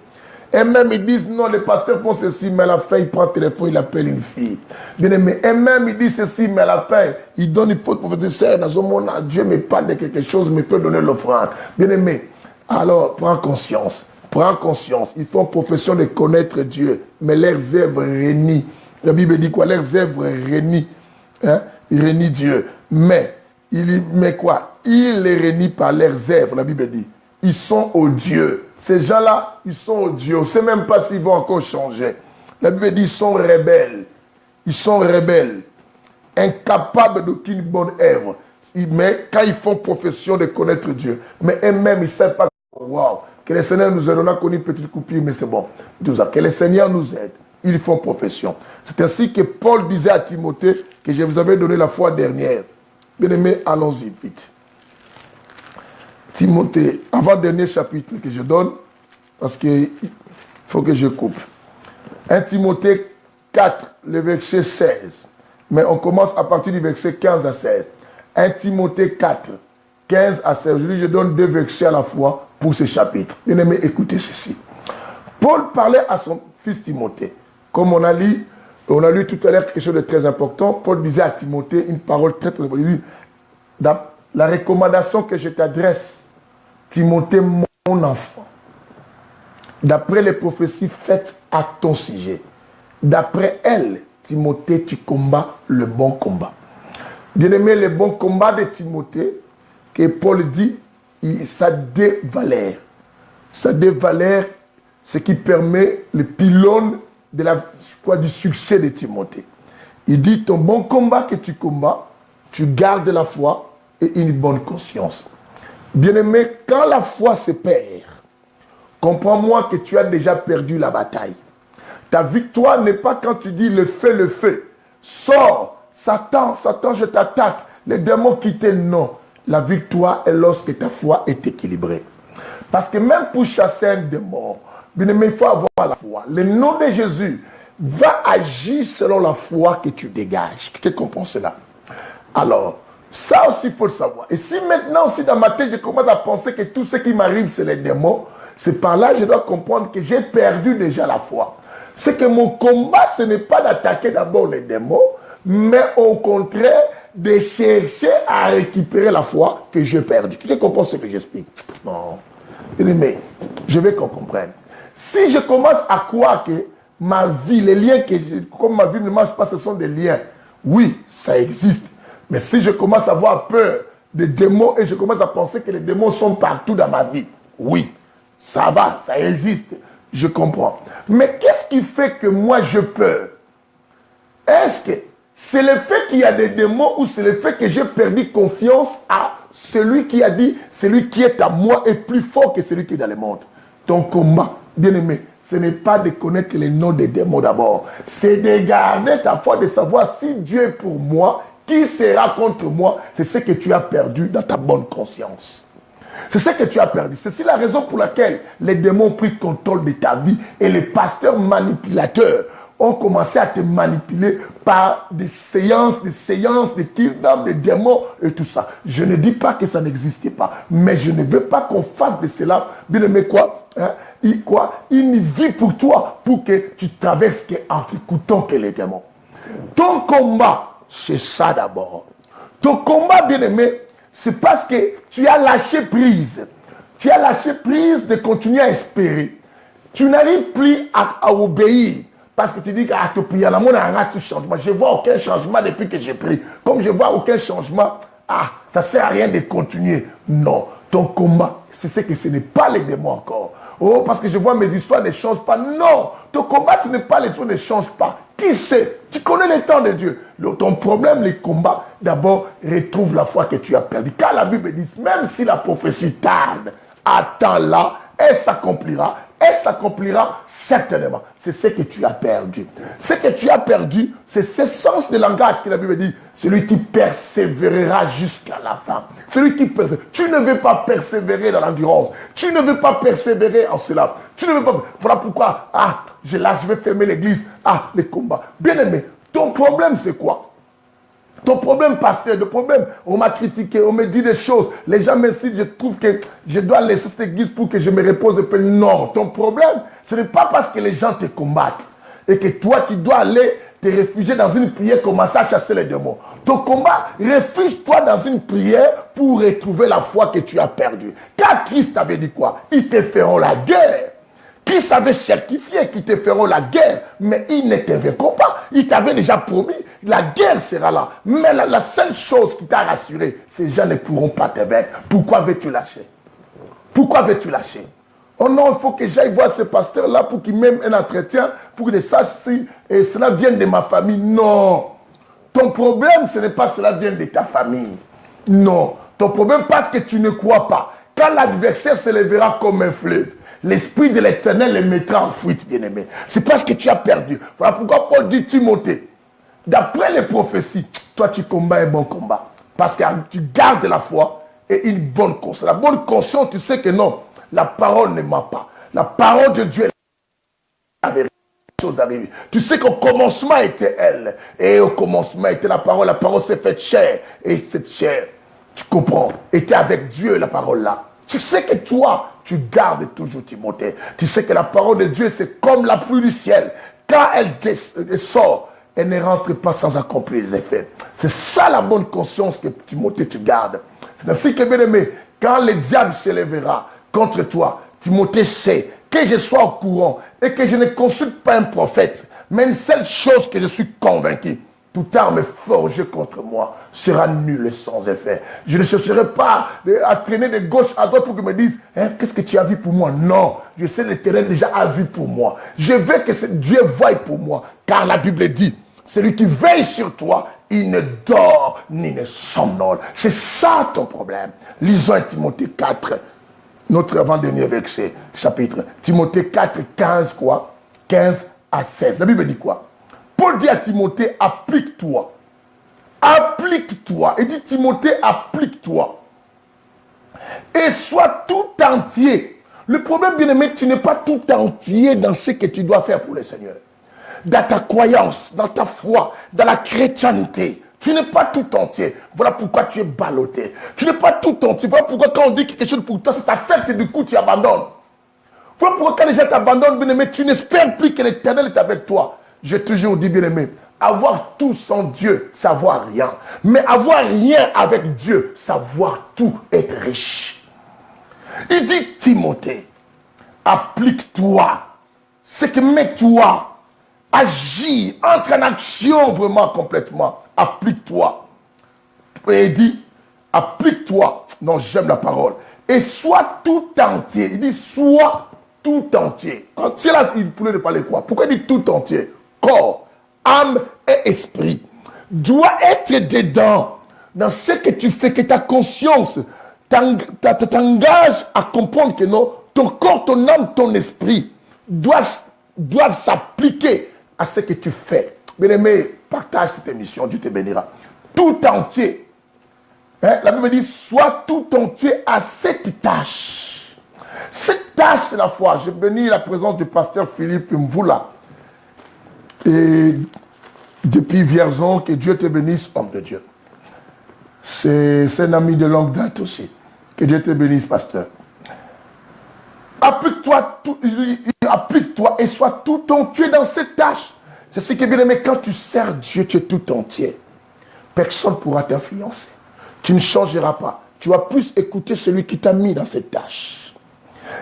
Et même, ils disent, non, le pasteur font ceci, mais à la fin, il prend le téléphone, il appelle une fille. Bien aimé. Et même, ils disent ceci, mais à la fin, il donne une faute pour dire, Seigneur, dans ce monde, Dieu me parle de quelque chose, me fait donner l'offrande. Bien aimé. Alors, prends conscience. Prends conscience. Ils font profession de connaître Dieu, mais leurs œuvres renient. La Bible dit quoi? Leurs œuvres renient. Hein? Ils renient Dieu. Mais quoi? Ils les renient par leurs œuvres. La Bible dit. Ils sont odieux. Ces gens-là, ils sont odieux. On ne sait même pas s'ils vont encore changer. La Bible dit, ils sont rebelles. Ils sont rebelles. Incapables d'aucune bonne œuvre. Mais quand ils font profession de connaître Dieu, mais eux-mêmes, ils ne savent pas. Waouh! Que le Seigneur nous aide. On a connu une petite coupure, mais c'est bon. Que le Seigneur nous aide. Ils font profession. C'est ainsi que Paul disait à Timothée que je vous avais donné la fois dernière. Bien aimé, allons-y vite. Timothée, avant-dernier chapitre que je donne, parce qu'il faut que je coupe. 1 Timothée 4, le verset 16. Mais on commence à partir du verset 15 à 16. 1 Timothée 4, 15 à 16. Aujourd'hui, je donne 2 versets à la fois pour ce chapitre. Bien-aimés, écoutez ceci. Paul parlait à son fils Timothée. Comme on a lu tout à l'heure quelque chose de très important. Paul disait à Timothée une parole très très importante. La recommandation que je t'adresse, Timothée, mon enfant, d'après les prophéties faites à ton sujet, d'après elles, Timothée, tu combats le bon combat. Bien-aimé, le bon combat de Timothée, que Paul dit, ça dévalère. Ça dévalère ce qui permet le pylône du succès de Timothée. Il dit, ton bon combat que tu combats, tu gardes la foi et une bonne conscience. Bien-aimé, quand la foi se perd, comprends-moi que tu as déjà perdu la bataille. Ta victoire n'est pas quand tu dis le feu, sors, Satan, je t'attaque, les démons quittent, non. La victoire est lorsque ta foi est équilibrée. Parce que même pour chasser un démon, bien-aimé, il faut avoir la foi. Le nom de Jésus va agir selon la foi que tu dégages. Tu comprends cela? Alors, ça aussi, il faut le savoir. Et si maintenant aussi dans ma tête, je commence à penser que tout ce qui m'arrive, c'est les démons, c'est par là que je dois comprendre que j'ai perdu déjà la foi. C'est que mon combat, ce n'est pas d'attaquer d'abord les démons, mais au contraire, de chercher à récupérer la foi que j'ai perdue. Tu comprends ce que j'explique? Non. Mais je veux qu'on comprenne. Si je commence à croire que ma vie, les liens que j'ai, comme ma vie ne marche pas, ce sont des liens, oui, ça existe. Mais si je commence à avoir peur des démons et je commence à penser que les démons sont partout dans ma vie, oui, ça va, ça existe, je comprends. Mais qu'est-ce qui fait que moi je peur? Est-ce que c'est le fait qu'il y a des démons ou c'est le fait que j'ai perdu confiance à celui qui a dit, celui qui est à moi est plus fort que celui qui est dans le monde? Ton combat, bien-aimé, ce n'est pas de connaître les noms des démons d'abord. C'est de garder ta foi, de savoir si Dieu est pour moi, qui sera contre moi. C'est ce que tu as perdu dans ta bonne conscience. C'est ce que tu as perdu. C'est la raison pour laquelle les démons ont pris contrôle de ta vie et les pasteurs manipulateurs ont commencé à te manipuler par des séances, des kidnappings, des démons et tout ça. Je ne dis pas que ça n'existait pas, mais je ne veux pas qu'on fasse de cela, bien aimé, une vie pour toi, pour que tu traverses en écoutant que les démons. Ton combat, c'est ça d'abord. Ton combat, bien aimé, c'est parce que tu as lâché prise. Tu as lâché prise de continuer à espérer. Tu n'arrives plus à obéir. Parce que tu dis qu'à te prier, la monde a un changement. Je ne vois aucun changement depuis que j'ai pris. Comme je ne vois aucun changement, ça ne sert à rien de continuer. Non, ton combat, c'est ce que ce n'est pas les démons encore. Oh, parce que je vois mes histoires ne changent pas. Non, ton combat, ce n'est pas les choses ne changent pas. Qui sait? Tu connais le temps de Dieu. Ton problème, les combats, d'abord, retrouve la foi que tu as perdue. Car la Bible dit, même si la prophétie tarde, attends-la, elle s'accomplira. Elle s'accomplira certainement. C'est ce que tu as perdu. Ce que tu as perdu, c'est ce sens de langage que la Bible dit. Celui qui persévérera jusqu'à la fin. Celui qui persévère. Tu ne veux pas persévérer dans l'endurance. Tu ne veux pas persévérer en cela. Tu ne veux pas. Voilà pourquoi, je vais fermer l'église. Les combats. Bien aimé, ton problème c'est quoi? Ton problème, pasteur, le problème, on m'a critiqué, on me dit des choses. Les gens m'incitent, je trouve que je dois laisser cette église pour que je me repose un peu. Non, ton problème, ce n'est pas parce que les gens te combattent et que toi, tu dois aller te réfugier dans une prière, commencer à chasser les démons. Ton combat, réfugie-toi dans une prière pour retrouver la foi que tu as perdue. Car Christ avait dit quoi? Ils te feront la guerre. Christ avait certifié qu'ils te feront la guerre, mais ils ne te vaincront pas. Il t'avait déjà promis, la guerre sera là. Mais la seule chose qui t'a rassuré, ces gens ne pourront pas te vaincre. Pourquoi veux-tu lâcher? Pourquoi veux-tu lâcher? Oh non, il faut que j'aille voir ce pasteur-là pour qu'il m'aime un entretien, pour qu'il sache si cela vient de ma famille. Non. Ton problème, ce n'est pas cela vient de ta famille. Non. Ton problème, parce que tu ne crois pas. Quand l'adversaire se lèvera comme un fleuve, l'Esprit de l'Éternel les mettra en fuite, bien-aimé. C'est parce que tu as perdu. Voilà pourquoi Paul dit, Timothée, d'après les prophéties, toi tu combats un bon combat. Parce que tu gardes la foi et une bonne conscience. La bonne conscience, tu sais que non, la parole ne ment pas. La parole de Dieu est la vérité. Tu sais qu'au commencement était elle. Et au commencement était la parole. La parole s'est faite chair. Et cette chair Tu comprends? Et tu es avec Dieu, la parole là. Tu sais que toi, tu gardes toujours Timothée. Tu sais que la parole de Dieu, c'est comme la pluie du ciel. Quand elle sort, elle ne rentre pas sans accomplir les effets. C'est ça la bonne conscience que Timothée, tu gardes. C'est ainsi que, bien aimé, quand le diable se lèvera contre toi, Timothée sait que je sois au courant et que je ne consulte pas un prophète, mais une seule chose que je suis convaincu, toute arme forgée contre moi sera nulle et sans effet. Je ne chercherai pas à traîner de gauche à droite pour qu'ils me disent hein, qu'est-ce que tu as vu pour moi? Non, je sais l'Éternel déjà a vu pour moi. Je veux que Dieu voie pour moi, car la Bible dit celui qui veille sur toi, il ne dort ni ne somnole. C'est ça ton problème. Lisons Timothée 4, notre avant-dernier verset, chapitre. Timothée 4, 15 quoi? 15 à 16. La Bible dit quoi? Paul dit à Timothée, applique-toi. Applique-toi. Il dit, Timothée, applique-toi. Et sois tout entier. Le problème, bien aimé, tu n'es pas tout entier dans ce que tu dois faire pour le Seigneur. Dans ta croyance, dans ta foi, dans la chrétienté. Tu n'es pas tout entier. Voilà pourquoi tu es ballotté. Tu n'es pas tout entier. Voilà pourquoi quand on dit quelque chose pour toi, c'est ta fête et du coup tu abandonnes. Voilà pourquoi quand les gens t'abandonnent, bien aimé, tu n'espères plus que l'Éternel est avec toi. J'ai toujours dit, bien aimé, avoir tout sans Dieu, savoir rien. Mais avoir rien avec Dieu, savoir tout, être riche. Il dit, Timothée, applique-toi. C'est que mets-toi. Agis, entre en action vraiment complètement. Applique-toi. Et il dit, applique-toi. Non, j'aime la parole. Et sois tout entier. Il dit, sois tout entier. Entier là, il voulait parler quoi? Pourquoi il dit tout entier? Corps, âme et esprit. Doit être dedans. Dans ce que tu fais, que ta conscience t'engage à comprendre que non, ton corps, ton âme, ton esprit doivent s'appliquer à ce que tu fais. Bien-aimé, partage cette émission, Dieu te bénira. Tout entier. Hein? La Bible dit, sois tout entier à cette tâche. Cette tâche, c'est la foi. Je bénis la présence du pasteur Philippe Mvoula. Et depuis Vierzon, que Dieu te bénisse, homme de Dieu. C'est un ami de longue date aussi. Que Dieu te bénisse, pasteur. Applique-toi et sois tout entier dans cette tâche. C'est ce qui est bien aimé. Quand tu sers Dieu, tu es tout entier. Personne ne pourra t'influencer. Tu ne changeras pas. Tu vas plus écouter celui qui t'a mis dans cette tâche.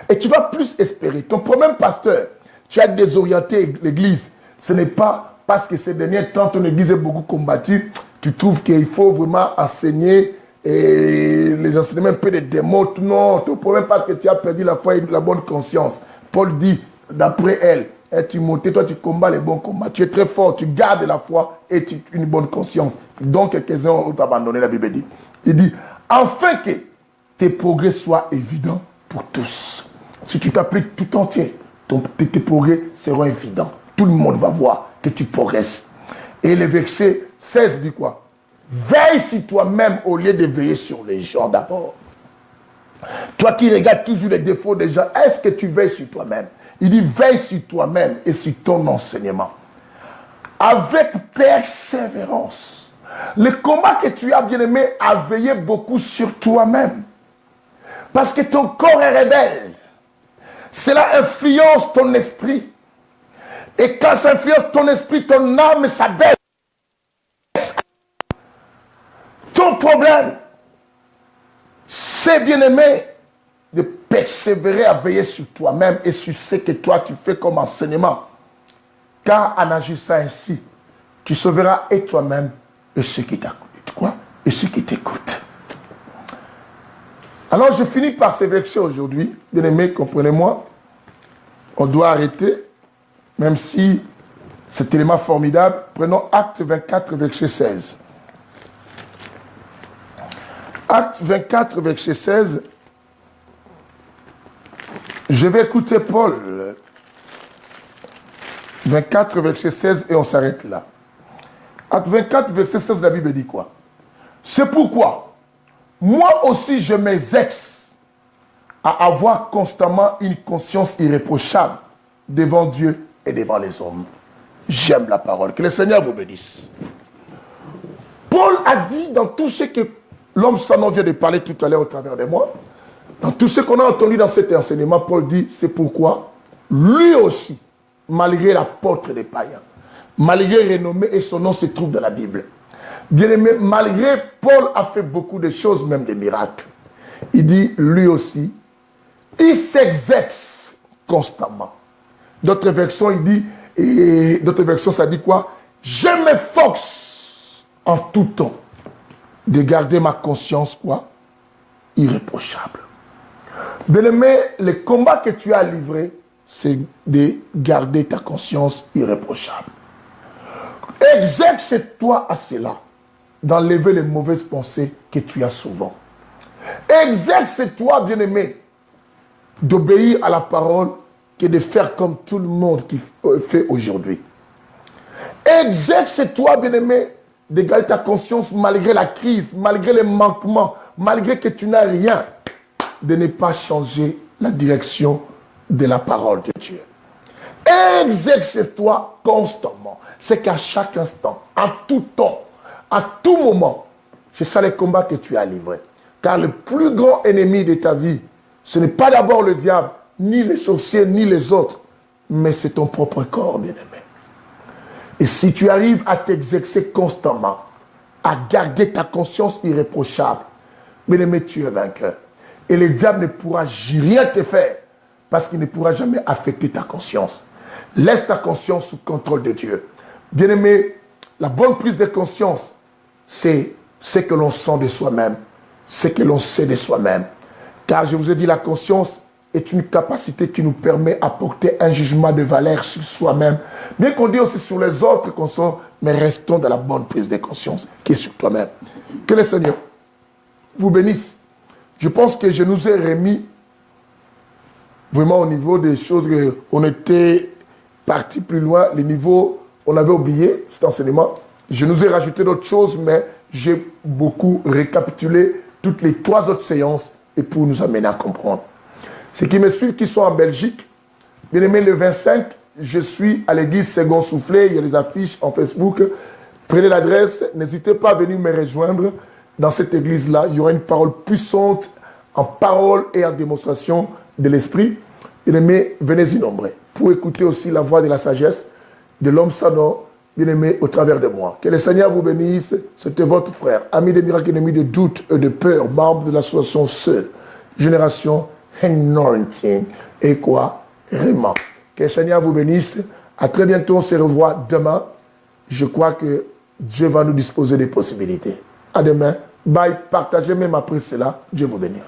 Et tu vas plus espérer. Ton problème, pasteur, tu as désorienté l'église. Ce n'est pas parce que ces derniers temps, ton église est beaucoup combattue. Tu trouves qu'il faut vraiment enseigner et les enseignements un peu de démons. Non, ton problème parce que tu as perdu la foi et la bonne conscience. Paul dit, d'après elle, Timothée, toi tu combats les bons combats. Tu es très fort, tu gardes la foi et une bonne conscience. Donc quelques-uns ont abandonné, la Bible dit. Il dit, afin que tes progrès soient évidents pour tous. Si tu t'appliques tout entier, tes progrès seront évidents. Tout le monde va voir que tu progresses. Et le verset 16 dit quoi? Veille sur toi-même au lieu de veiller sur les gens d'abord. Toi qui regardes toujours les défauts des gens, est-ce que tu veilles sur toi-même? Il dit veille sur toi-même et sur ton enseignement. Avec persévérance. Le combat que tu as bien aimé a veillé beaucoup sur toi-même. Parce que ton corps est rebelle. Cela influence ton esprit. Et quand ça influence ton esprit, ton âme s'abaisse. Ton problème, c'est bien aimé de persévérer à veiller sur toi-même et sur ce que toi tu fais comme enseignement. Car en agissant ainsi, tu sauveras et toi-même et ceux qui t'écoutent. Quoi? Et ceux qui t'écoutent. Alors je finis par ces versets aujourd'hui. Bien aimé, comprenez-moi. On doit arrêter. Même si cet élément formidable, prenons Acte 24, verset 16. Acte 24, verset 16. Je vais écouter Paul. 24, verset 16, et on s'arrête là. Acte 24, verset 16, la Bible dit quoi? C'est pourquoi, moi aussi je m'exerce à avoir constamment une conscience irréprochable devant Dieu et devant les hommes. J'aime la parole. Que le Seigneur vous bénisse. Paul a dit dans tout ce que l'homme Sanon vient de parler tout à l'heure au travers de moi. Dans tout ce qu'on a entendu dans cet enseignement, Paul dit, c'est pourquoi lui aussi, malgré l'apôtre des païens, malgré renommé et son nom se trouve dans la Bible. Bien-aimé, malgré Paul a fait beaucoup de choses, même des miracles. Il dit, lui aussi, il s'exerce constamment. D'autres versions, il dit, et d'autres versions, ça dit quoi? Je m'efforce en tout temps de garder ma conscience, quoi? Irréprochable. Bien-aimé, le combat que tu as livré, c'est de garder ta conscience irréprochable. Exerce-toi à cela, d'enlever les mauvaises pensées que tu as souvent. Exerce-toi, bien-aimé, d'obéir à la parole que de faire comme tout le monde qui fait aujourd'hui. Exerce-toi, bien-aimé, de garder ta conscience malgré la crise, malgré les manquements, malgré que tu n'as rien, de ne pas changer la direction de la parole de Dieu. Exerce-toi constamment. C'est qu'à chaque instant, à tout temps, à tout moment, c'est ça le combat que tu as livré. Car le plus grand ennemi de ta vie, ce n'est pas d'abord le diable, ni les sorciers, ni les autres, mais c'est ton propre corps, bien-aimé. Et si tu arrives à t'exercer constamment, à garder ta conscience irréprochable, bien-aimé, tu es vainqueur. Et le diable ne pourra rien te faire, parce qu'il ne pourra jamais affecter ta conscience. Laisse ta conscience sous contrôle de Dieu. Bien-aimé, la bonne prise de conscience, c'est ce que l'on sent de soi-même, ce que l'on sait de soi-même. Car je vous ai dit, la conscience est une capacité qui nous permet d'apporter un jugement de valeur sur soi-même. Bien qu'on dise aussi sur les autres qu'on soit, mais restons dans la bonne prise de conscience qui est sur toi-même. Que le Seigneur vous bénisse. Je pense que je nous ai remis vraiment au niveau des choses qu'on était parti plus loin, les niveaux, on avait oublié cet enseignement. Je nous ai rajouté d'autres choses, mais j'ai beaucoup récapitulé toutes les 3 autres séances et pour nous amener à comprendre. Ceux qui me suivent, qui sont en Belgique, bien aimé, le 25, je suis à l'église Second Soufflet, il y a les affiches en Facebook. Prenez l'adresse, n'hésitez pas à venir me rejoindre dans cette église-là. Il y aura une parole puissante en parole et en démonstration de l'esprit. Bien aimé, venez-y nombreux pour écouter aussi la voix de la sagesse de l'homme Sanon, bien aimé, au travers de moi. Que le Seigneur vous bénisse. C'était votre frère, ami des miracles, ennemi de doute et de peur, membre de l'association Seul, Génération Anointing. Et quoi? Vraiment. Que le Seigneur vous bénisse. À très bientôt. On se revoit demain. Je crois que Dieu va nous disposer des possibilités. À demain. Bye. Partagez même après cela. Dieu vous bénisse.